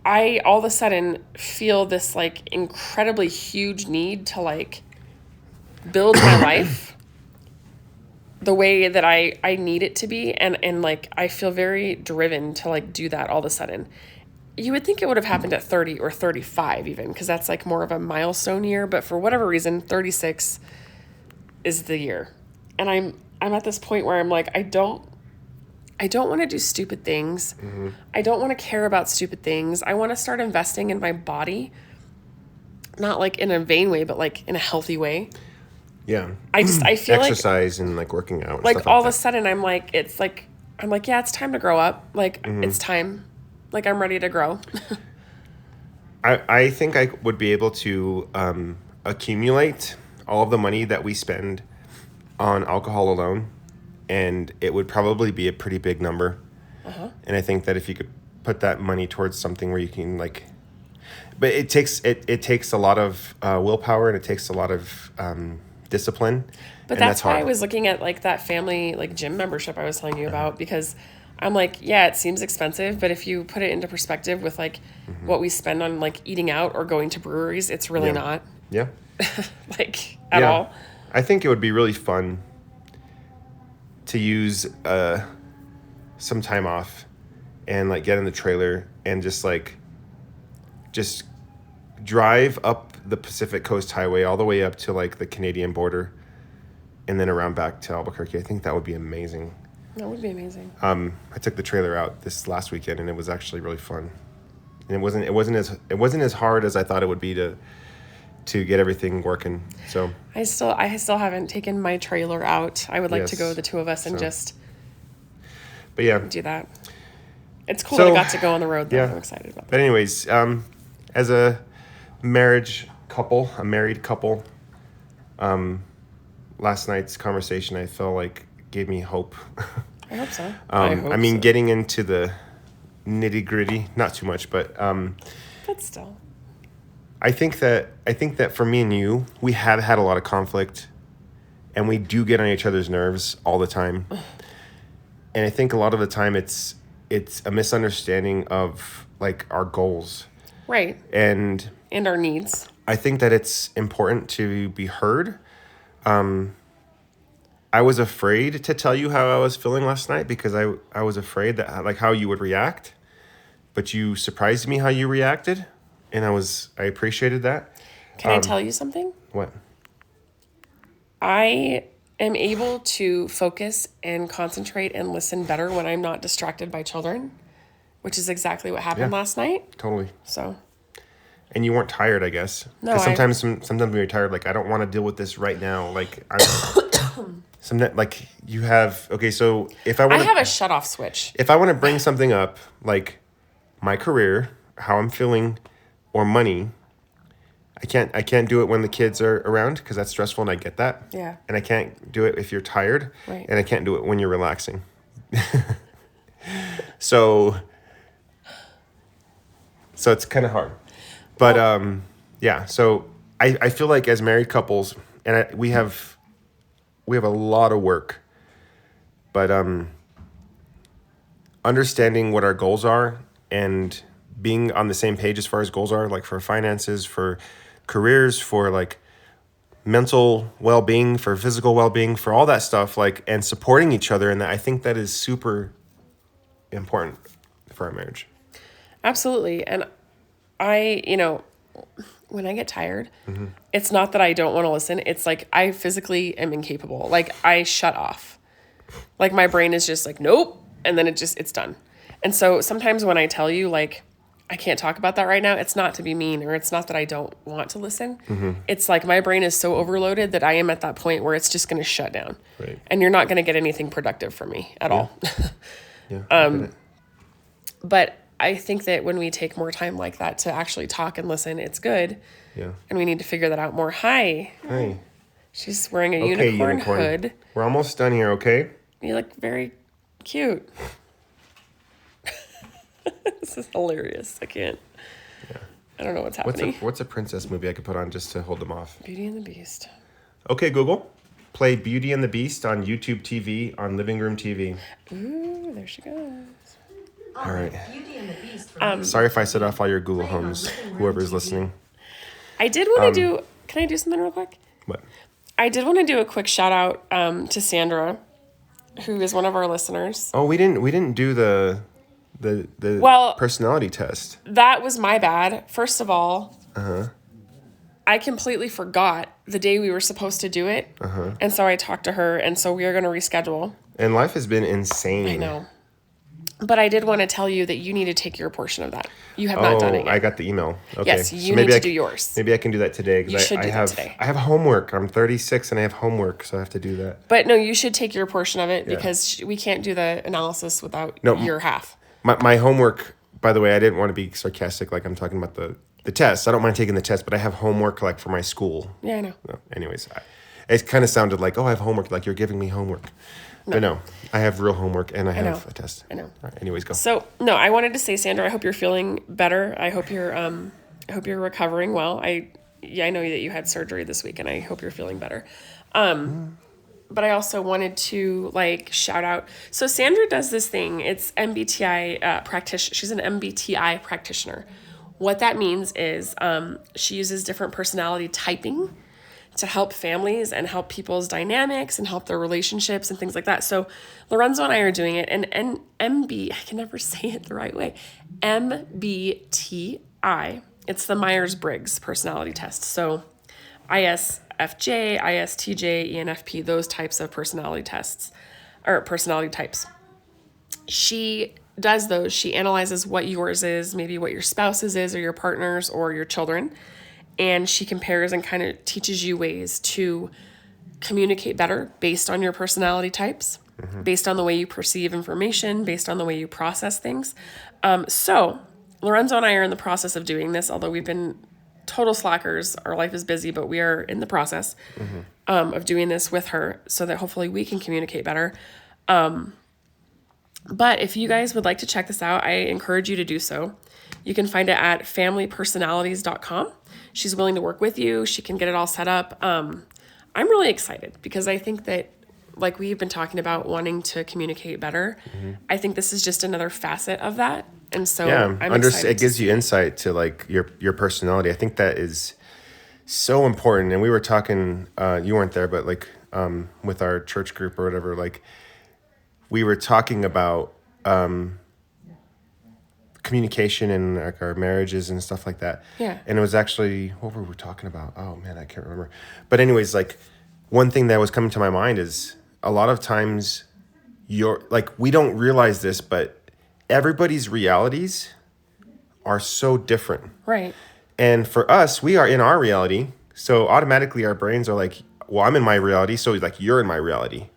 I all of a sudden feel this like incredibly huge need to like build my life the way that I need it to be. And like I feel very driven to like do that all of a sudden. You would think it would have happened at 30 or 35 even because that's like more of a milestone year. But for whatever reason, 36 is the year. And I'm at this point where I'm like, I don't want to do stupid things. I don't want to care about stupid things. I want to start investing in my body, not like in a vain way, but like in a healthy way. Yeah. I feel like exercise and like working out. And like stuff all like of a sudden I'm like, yeah, it's time to grow up. Like it's time. Like I'm ready to grow. I think I would be able to accumulate all of the money that we spend on alcohol alone, and it would probably be a pretty big number. And I think that if you could put that money towards something where you can like, but it takes a lot of willpower and it takes a lot of discipline. But and that's why hard. I was looking at like that family like gym membership I was telling you about, because I'm like, yeah, it seems expensive, but if you put it into perspective with like what we spend on like eating out or going to breweries, it's really not Yeah. like at all. I think it would be really fun to use some time off and like get in the trailer and just drive up the Pacific Coast Highway all the way up to like the Canadian border and then around back to Albuquerque. I think that would be amazing. That would be amazing. I took the trailer out this last weekend and it was actually really fun. And it wasn't as hard as I thought it would be to get everything working. So I still haven't taken my trailer out. I would like to go the two of us and just but yeah. do that. It's cool So, that I got to go on the road though. yeah. I'm excited about that. But anyways, as a married couple, last night's conversation I felt like gave me hope. I hope so. I mean, getting into the nitty gritty, not too much, but still. I think that for me and you, we have had a lot of conflict, and we do get on each other's nerves all the time. And I think a lot of the time it's a misunderstanding of like our goals. Right. And our needs. I think that it's important to be heard. I was afraid to tell you how I was feeling last night because I was afraid that like how you would react, but you surprised me how you reacted, and I appreciated that. Can I tell you something? What? I am able to focus and concentrate and listen better when I'm not distracted by children, which is exactly what happened last night. Totally. So. And you weren't tired, I guess. No. 'Cause sometimes when you're tired, like I don't want to deal with this right now. Like like you have so if I have a shut off switch. If I want to bring something up like my career, how I'm feeling, or money, I can't do it when the kids are around because that's stressful and I get that. Yeah. And I can't do it if you're tired. Right. And I can't do it when you're relaxing. So it's kind of hard. But yeah, so I feel like as married couples, and we have a lot of work, but understanding what our goals are and being on the same page as far as goals are, like for finances, for careers, for like mental well-being, for physical well-being, for all that stuff, like, and supporting each other. And I think that is super important for our marriage. Absolutely. And I, when I get tired, it's not that I don't want to listen. It's like I physically am incapable. Like I shut off. Like my brain is just like, nope. And then it's done. And so sometimes when I tell you, like, I can't talk about that right now, it's not to be mean, or it's not that I don't want to listen. It's like my brain is so overloaded that I am at that point where it's just going to shut down. Right. And you're not going to get anything productive from me at all. Yeah. I get it. But I think that when we take more time like that to actually talk and listen, it's good. Yeah. And we need to figure that out more. Hi. Hey. She's wearing a Okay, unicorn hood. We're almost done here, okay? You look very cute. This is hilarious. I can't. Yeah. I don't know what's happening. What's a princess movie I could put on just to hold them off? Beauty and the Beast. Okay, Google. Play Beauty and the Beast on YouTube TV, on Living Room TV. Ooh, there she goes. All right. Beauty and the Beast from Sorry if I set off all your Google homes, whoever's listening. I did want to do. Can I do something real quick? What? I did want to do a quick shout out to Sandra, who is one of our listeners. Oh, we didn't do the Well, personality test. That was my bad. First of all, I completely forgot the day we were supposed to do it. And so I talked to her, and so we are going to reschedule. And life has been insane. I know. But I did want to tell you that you need to take your portion of that. You have not done it yet. I got the email. Okay. Yes, you need to do yours. Maybe I can do that today. You should do that today. I have homework. I'm 36 and I have homework, so I have to do that. But no, you should take your portion of it because we can't do the analysis without your half. My homework, by the way, I didn't want to be sarcastic like I'm talking about the test. I don't mind taking the test, but I have homework like for my school. Yeah, I know. No, anyways, it kind of sounded like, oh, I have homework, like you're giving me homework. No. But no, I have real homework and I have a test. I know. All right, anyways, go. So no, I wanted to say, Sandra, I hope you're feeling better. I hope you're recovering well. I know that you had surgery this week, and I hope you're feeling better. But I also wanted to shout out. So Sandra does this thing. It's MBTI practitioner. She's an MBTI practitioner. What that means is she uses different personality typing to help families and help people's dynamics and help their relationships and things like that. So Lorenzo and I are doing it, and I can never say it the right way, MBTI. It's the Myers-Briggs personality test. So ISFJ, ISTJ, ENFP, those types of personality tests, or personality types. She does those. She analyzes what yours is, maybe what your spouse's is, or your partner's, or your children. And she compares and kind of teaches you ways to communicate better based on your personality types, based on the way you perceive information, based on the way you process things. So Lorenzo and I are in the process of doing this, although we've been total slackers. Our life is busy, but we are in the process of doing this with her so that hopefully we can communicate better. But if you guys would like to check this out, I encourage you to do so. You can find it at familypersonalities.com. She's willing to work with you. She can get it all set up. I'm really excited because I think that, like we've been talking about wanting to communicate better, I think this is just another facet of that. And so I'm excited. It gives you insight to your personality. I think that is so important. And we were talking, you weren't there, but with our church group or whatever, we were talking about communication and our marriages and stuff like that. Yeah. And it was actually, what were we talking about? Oh man, I can't remember. But anyways, one thing that was coming to my mind is a lot of times we don't realize this, but everybody's realities are so different. Right. And for us, we are in our reality. So automatically our brains are like, well, I'm in my reality. So you're in my reality.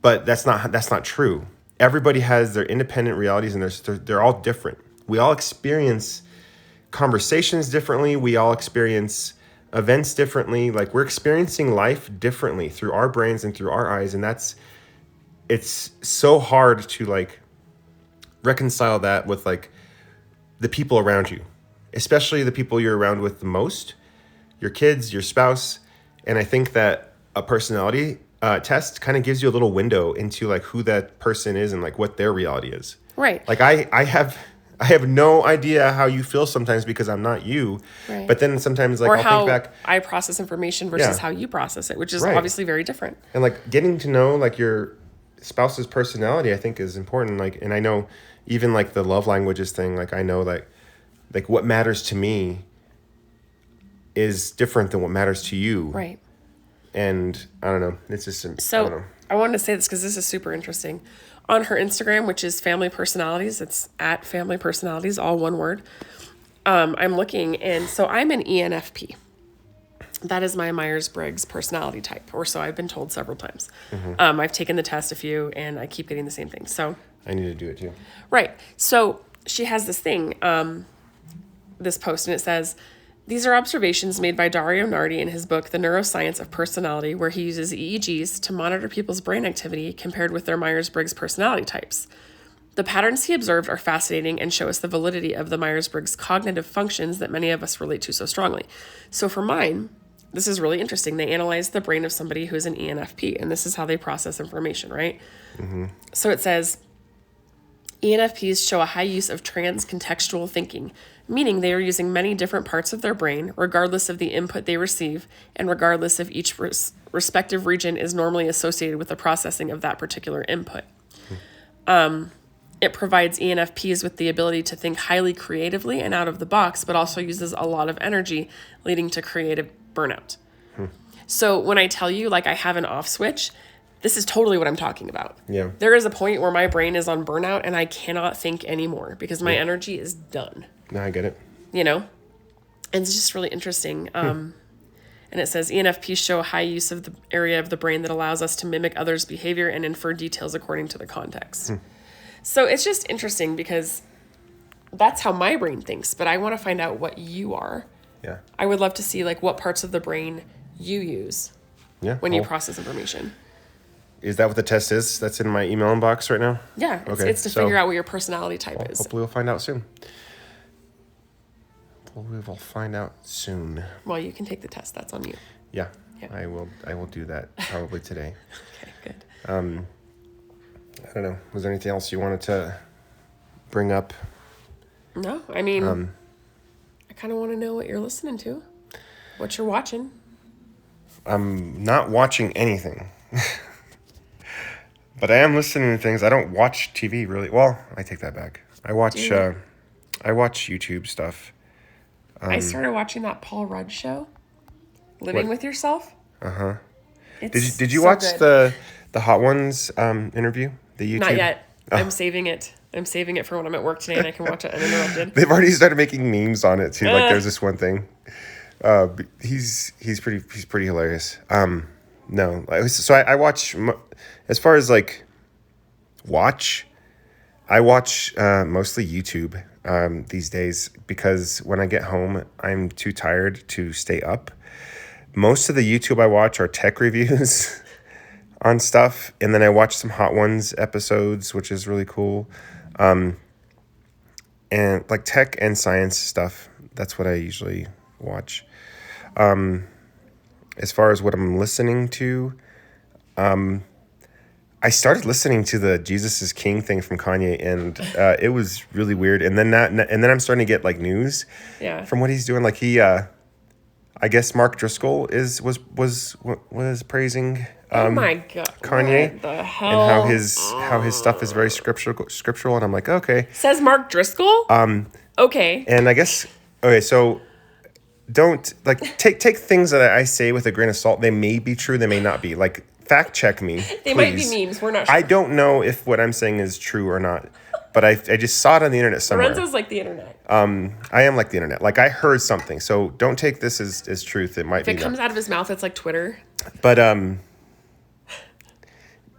But that's not true. Everybody has their independent realities, and they're all different. We all experience conversations differently. We all experience events differently. We're experiencing life differently through our brains and through our eyes, and it's so hard to reconcile that with like the people around you, especially the people you're around with the most, your kids, your spouse. And I think that a personality test kind of gives you a little window into like who that person is and like what their reality is. Right. Like I have no idea how you feel sometimes because I'm not you. Right. But then sometimes like Or I'll how think back I process information versus Yeah. how you process it, which is Right. obviously very different. and like getting to know like your spouse's personality, I think is important. Like, and I know even like the love languages thing, like I know like what matters to me is different than what matters to you. Right. And I don't know. It's just, I don't So know. I wanted to say this because this is super interesting. On her Instagram, which is Family Personalities, it's at Family Personalities, all one word. I'm looking, and so I'm an ENFP. That is my Myers-Briggs personality type, or so I've been told several times. I've taken the test a few, and I keep getting the same thing. So, I need to do it too. right. So she has this thing, this post, and it says, these are observations made by Dario Nardi in his book, The Neuroscience of Personality, where he uses EEGs to monitor people's brain activity compared with their Myers-Briggs personality types. The patterns he observed are fascinating and show us the validity of the Myers-Briggs cognitive functions that many of us relate to so strongly. So for mine, this is really interesting. They analyzed the brain of somebody who's an ENFP, and this is how they process information, right? So it says, ENFPs show a high use of trans-contextual thinking, meaning they are using many different parts of their brain, regardless of the input they receive, and regardless if each respective region is normally associated with the processing of that particular input. It provides ENFPs with the ability to think highly creatively and out of the box, but also uses a lot of energy, leading to creative burnout. So when I tell you, like, I have an off switch, this is totally what I'm talking about. Yeah. There is a point where my brain is on burnout and I cannot think anymore because my energy is done. No, I get it. You know? And it's just really interesting. And it says ENFPs show a high use of the area of the brain that allows us to mimic others' behavior and infer details according to the context. So it's just interesting because that's how my brain thinks, but I want to find out what you are. Yeah. I would love to see like what parts of the brain you use Yeah. when you Well, process information. is that what the test is? That's in my email inbox right now? Yeah, Okay, it's to so- figure out what your personality type is. Hopefully we'll find out soon. We will find out soon. Well, you can take the test. That's on you. Yeah. Yeah. I will do that probably today. Okay, good. I don't know. Was there anything else you wanted to bring up? No, I mean, I kind of want to know what you're listening to, what you're watching. I'm not watching anything. But I am listening to things. I don't watch TV really. Well, I take that back. I watch YouTube stuff. I started watching that Paul Rudd show, Living What? with Yourself. Did you watch the Hot Ones interview? The YouTube? Not yet. I'm saving it. I'm saving it for when I'm at work today and I can watch it uninterrupted. They've already started making memes on it too. Like there's this one thing. He's pretty hilarious. No, so I watch as far as like I watch mostly YouTube these days because when I get home I'm too tired to stay up. Most of the YouTube I watch are tech reviews on stuff, and then I watch some Hot Ones episodes, which is really cool. And like tech and science stuff, that's what I usually watch. As far as what I'm listening to, I started listening to the Jesus is King thing from Kanye, and it was really weird. And then I'm starting to get like news from what he's doing. Like he, I guess Mark Driscoll was praising Oh my God. Kanye What the hell? and how his stuff is very scriptural, and I'm like, okay. Says Mark Driscoll? Okay. And I guess okay, so don't like take things that I say with a grain of salt. They may be true, they may not be. Like fact check me. They might be memes. We're not sure. I don't know if what I'm saying is true or not, but I just saw it on the internet somewhere. Lorenzo's like the internet. I am like the internet. Like I heard something, so don't take this as truth. It might If be it comes not. out of his mouth, it's like Twitter. But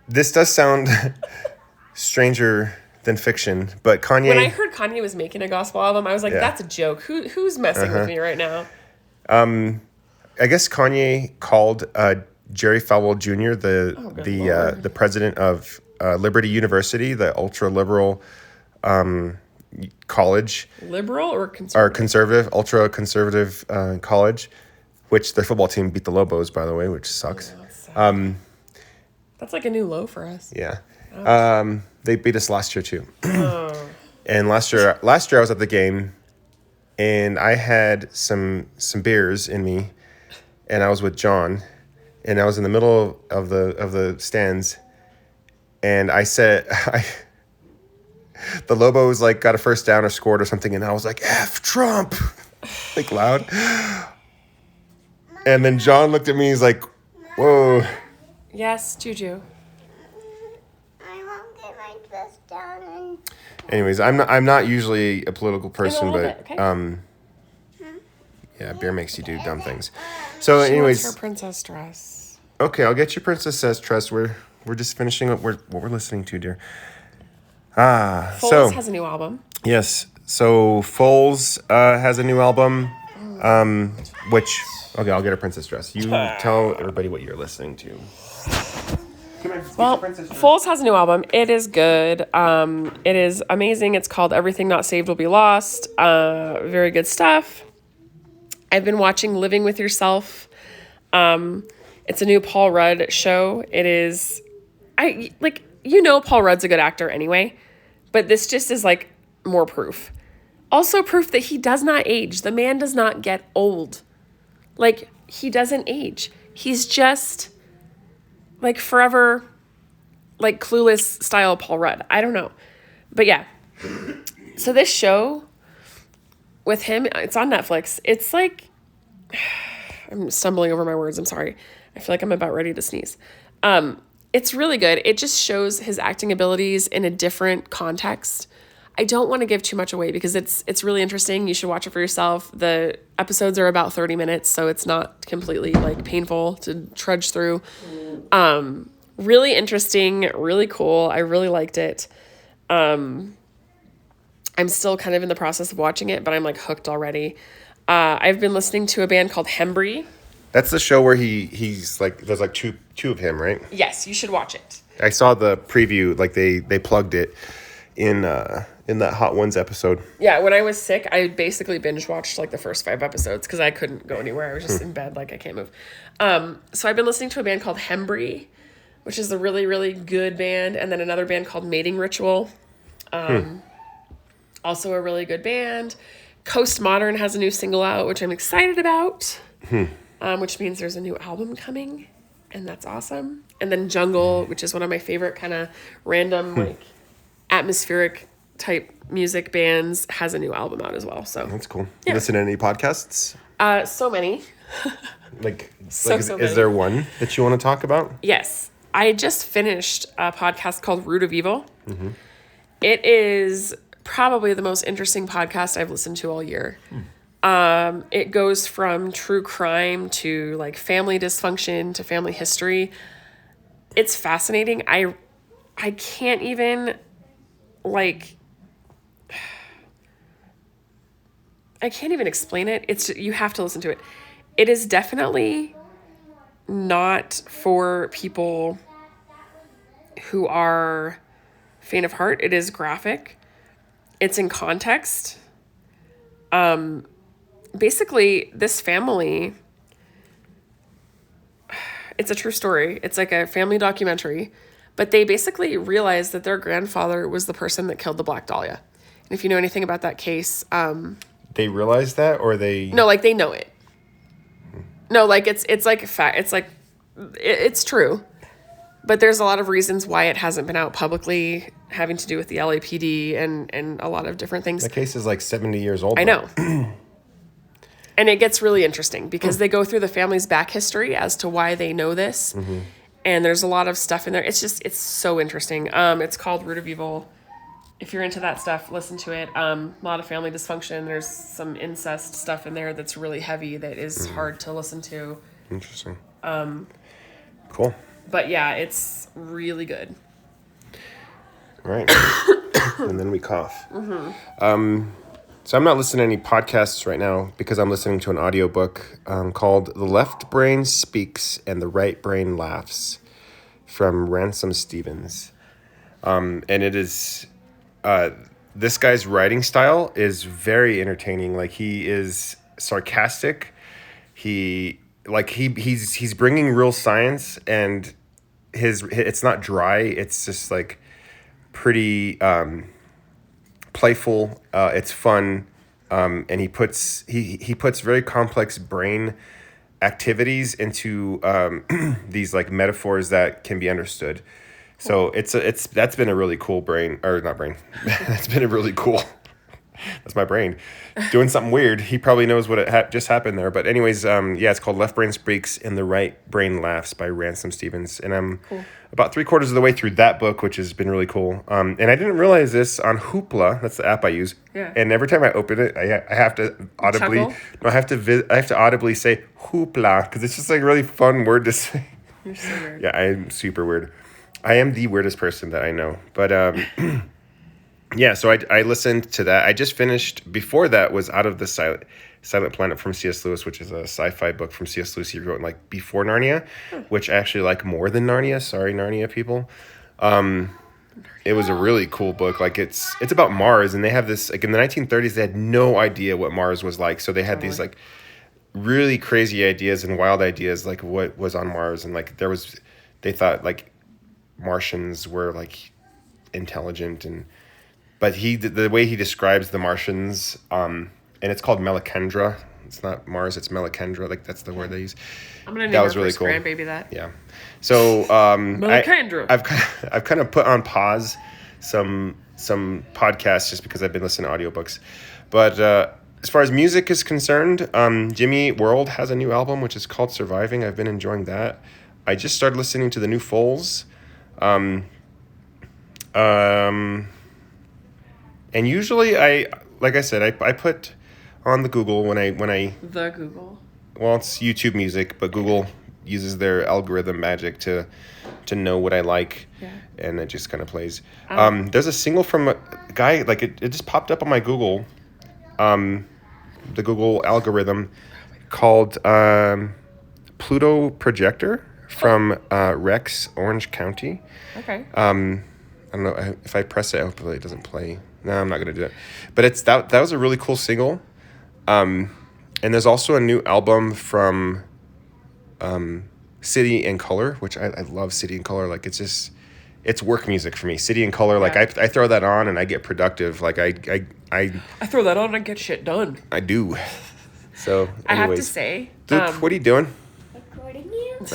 this does sound stranger than fiction. But Kanye. When I heard Kanye was making a gospel album, I was like, that's a joke. Who's messing with me right now? I guess Kanye called Jerry Falwell Jr. Lord. the president of Liberty University, the ultra liberal college, Liberal or or conservative? conservative, ultra conservative college, which their football team beat the Lobos, by the way, which sucks. That's sad. That's like a new low for us. Yeah. They beat us last year too. Oh. And last year I was at the game, and I had some beers in me, and I was with John, and I was in the middle of the stands, and I said the Lobos like got a first down or scored or something, and I was like, F Trump, like loud. And then John looked at me, he's like, whoa. Yes, Juju. I won't get my dress down and Anyways, I'm not usually a political person, love but it, okay. yeah, beer makes you do dumb things. So She anyways, wants her princess dress. okay, I'll get you Princess Trust. We're just finishing up what we're listening to, dear. Ah, Foles so has a new album. yes, so Foles has a new album, which okay, I'll get a Princess Dress. You tell everybody what you're listening to. Come here, Well, Foles has a new album. It is good. It is amazing. It's called Everything Not Saved Will Be Lost. Very good stuff. I've been watching Living with Yourself. It's a new Paul Rudd show. It is, Paul Rudd's a good actor anyway, but this just is like more proof. Also proof that he does not age. The man does not get old. Like, he doesn't age. He's just like forever, like Clueless style Paul Rudd. I don't know. But yeah. So this show with him, it's on Netflix. It's like, I'm stumbling over my words. I'm sorry. I feel like I'm about ready to sneeze. It's really good. It just shows his acting abilities in a different context. I don't want to give too much away because it's really interesting. You should watch it for yourself. The episodes are about 30 minutes, so it's not completely like painful to trudge through. Really interesting, really cool. I really liked it. I'm still kind of in the process of watching it, but I'm like hooked already. I've been listening to a band called Hembry. That's the show where he's like there's like two of him, right? Yes, you should watch it. I saw the preview, like they plugged it in that Hot Ones episode. Yeah, when I was sick, I basically binge watched like the first 5 episodes because I couldn't go anywhere. I was just in bed, like I can't move. So I've been listening to a band called Hembry, which is a really, really good band, and then another band called Mating Ritual. Also a really good band. Coast Modern has a new single out, which I'm excited about, which means there's a new album coming, and that's awesome. And then Jungle, which is one of my favorite kind of random, like, atmospheric type music bands, has a new album out as well. So That's cool. Yeah. You listen to any podcasts? so many. So is many. there one that you want to talk about? Yes. I just finished a podcast called Root of Evil. It is probably the most interesting podcast I've listened to all year. It goes from true crime to like family dysfunction to family history. It's fascinating. I can't even I can't even explain it. You have to listen to it. It is definitely not for people who are faint of heart. It is graphic. It's in context. Basically, this family, it's a true story. It's like a family documentary, but they basically realized that their grandfather was the person that killed the Black Dahlia. And if you know anything about that case, They realize that, or they? no, like they know it. No, like it's like a fact. It's like it's true, but there's a lot of reasons why it hasn't been out publicly, having to do with the LAPD and a lot of different things. The case is like 70 years old. I know. And it gets really interesting because they go through the family's back history as to why they know this. And there's a lot of stuff in there. It's so interesting. It's called Root of Evil. If you're into that stuff, listen to it. A lot of family dysfunction. There's some incest stuff in there that's really heavy that is hard to listen to. Interesting. Cool. But yeah, it's really good. Right. And then we cough. So I'm not listening to any podcasts right now because I'm listening to an audiobook called The Left Brain Speaks and the Right Brain Laughs from Ransom Stevens. And it is this guy's writing style is very entertaining. Like he is sarcastic. He's bringing real science, and his it's not dry. It's just like pretty playful. It's fun, and he puts very complex brain activities into these like metaphors that can be understood. So that's been a really cool brain, or not brain. That's been a really cool. That's my brain doing something weird. He probably knows what just happened there. But anyways, yeah, it's called Left Brain Speaks and the Right Brain Laughs by Ransom Stevens. And I'm about 3/4 of the way through that book, which has been really cool. And I didn't realize this on Hoopla. That's the app I use. Yeah. And every time I open it, I have to audibly. Chuckle? No, I have to audibly say Hoopla because it's just like a really fun word to say. You're so weird. Yeah, I'm super weird. I am the weirdest person that I know. But yeah, so I listened to that. I just finished, before that was Out of the Silent Planet from C.S. Lewis, which is a sci-fi book from C.S. Lewis. He wrote like before Narnia, which I actually like more than Narnia. Sorry, Narnia people. It was a really cool book. Like it's about Mars, and they have this, like in the 1930s, they had no idea what Mars was like. So they had these like really crazy ideas and wild ideas, like what was on Mars. And like they thought like Martians were like intelligent, but the way he describes the Martians, and it's called Melakendra. It's not Mars, it's Melakendra. Like that's the word they use. I'm gonna name That our was really first cool. grandbaby that. Yeah. So Melakendra. I've kind of put on pause some podcasts just because I've been listening to audiobooks. But as far as music is concerned, Jimmy World has a new album which is called Surviving. I've been enjoying that. I just started listening to the new Foals. And usually like I said, I put on the Google when I The Google. well, it's YouTube Music, but Google uses their algorithm magic to know what I like, and it just kind of plays. There's a single from a guy, like it just popped up on my Google, the Google algorithm, called Pluto Projector from Rex, Orange County. Okay. I don't know if I press it, hopefully it doesn't play. No, I'm not gonna do it. But it's that was a really cool single. And there's also a new album from City and Color, which I love City and Color. Like it's work music for me. City and Color, like I throw that on and I get productive. Like I throw that on and I get shit done. I do. So anyways. I have to say, Luke, what are you doing? Recording you?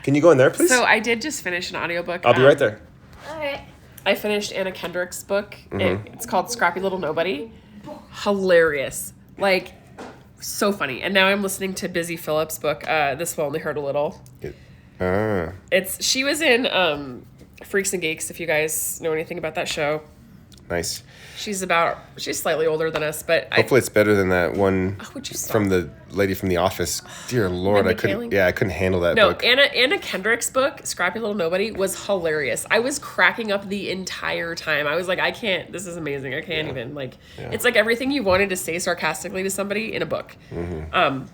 Can you go in there, please? so I did just finish an audiobook. I'll be right there. Alright. I finished Anna Kendrick's book. Mm-hmm. It's called Scrappy Little Nobody. Hilarious. Like, so funny. And now I'm listening to Busy Phillips' book, This Will Only Hurt a Little. She was in Freaks and Geeks, if you guys know anything about that show. Nice. She's slightly older than us, but Hopefully it's better than that one would you stop? from the lady from The Office. Dear Lord, Mindy I couldn't. Kaling? Yeah, I couldn't handle that No, book. Anna Kendrick's book, Scrappy Little Nobody, was hilarious. I was cracking up the entire time. I was like, I can't, this is amazing. I can't even, like, it's like everything you wanted to say sarcastically to somebody in a book. Mm-hmm.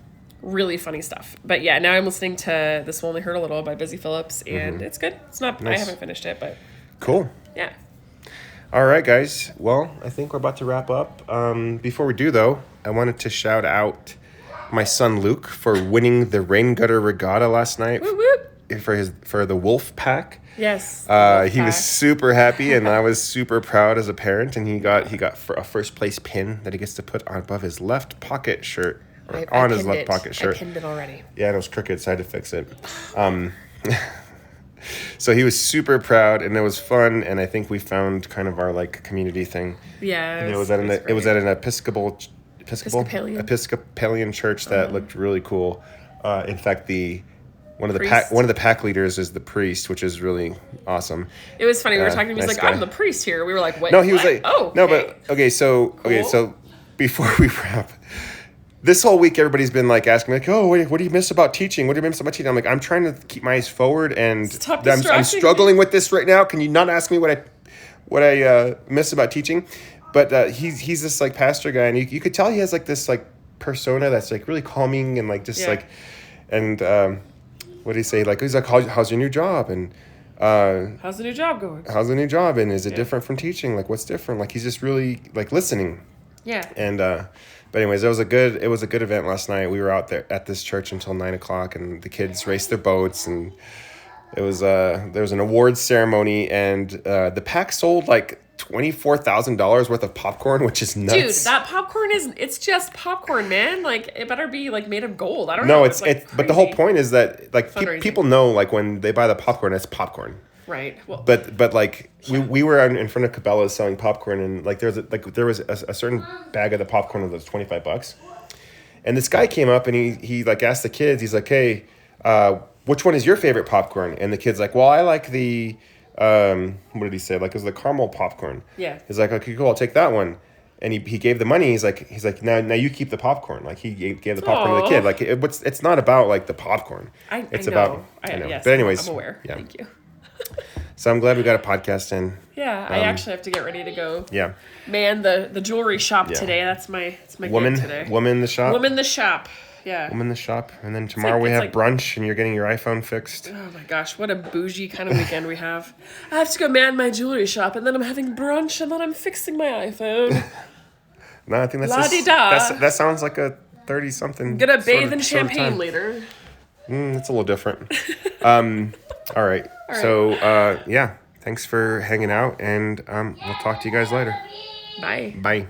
Really funny stuff. But yeah, now I'm listening to This Will Only Hurt a Little by Busy Phillips, and it's good. It's not, I Nice. haven't finished it, but Cool. yeah. All right, guys. Well, I think we're about to wrap up. Before we do, though, I wanted to shout out my son Luke for winning the rain gutter regatta last night Whoop, whoop. for the Wolf Pack. Yes. He was super happy, and I was super proud as a parent. And he got a first place pin that he gets to put on above his left pocket shirt, or on his left pocket shirt. I pinned it already. Yeah, and it was crooked, so I had to fix it. So he was super proud, and it was fun. And I think we found kind of our like community thing. Yeah. It was at an Episcopalian church that looked really cool. In fact, one of the pack leaders is the priest, which is really awesome. It was funny. We were talking to him. He's nice like, guy. I'm the priest here. We were like, wait. No, he was what? like, oh, no, okay. but okay. So before we wrap, this whole week everybody's been like asking me like, oh, what do you miss about teaching? What do you miss about teaching? I'm like, I'm trying to keep my eyes forward, and Stop I'm distracting struggling with this right now. Can you not ask me what I miss about teaching? But he's this like pastor guy, and you could tell he has like this like persona that's like really calming and like just like, and what did he say? Like he's like, how's your new job? And How's the new job going? how's the new job, and is it different from teaching? Like, what's different? Like, he's just really like listening. Yeah. And but anyways, it was a good event last night. We were out there at this church until 9:00, and the kids raced their boats, and it was there was an awards ceremony, and the pack sold like $24,000 worth of popcorn, which is nuts. Dude, that popcorn it's just popcorn, man. Like, it better be like made of gold. I don't know. No, It's like but the whole crazy. point is that like Fundraising. people know, like, when they buy the popcorn, it's popcorn. Right. Well, But like we were out in front of Cabela's selling popcorn, and like there was a certain bag of the popcorn that was $25, and this guy came up and he like asked the kids, he's like, hey, which one is your favorite popcorn? And the kid's like, well, I like the what did he say? Like, it was the caramel popcorn. Yeah. He's like, okay, cool, I'll take that one. And he gave the money. He's like, now you keep the popcorn. Like, he gave the popcorn to the Aw. kid. Like, it's not about like the popcorn. I know. know. Yes, But anyways, I'm aware. yeah. Thank you. So I'm glad we got a podcast in. Yeah, I actually have to get ready to go. Yeah. Man, the jewelry shop Yeah. today. That's my Woman gig today. in the shop. Woman the shop. Yeah. Woman in the shop. And then tomorrow we it's have like- brunch, and you're getting your iPhone fixed. Oh my gosh, what a bougie kind of weekend we have. I have to go man my jewelry shop, and then I'm having brunch, and then I'm fixing my iPhone. No, I think that's La-di-da. that sounds like a 30-something. Gonna bathe in sort of champagne time. later. It's a little different. All right. So yeah, thanks for hanging out, and we'll talk to you guys later. Bye. Bye.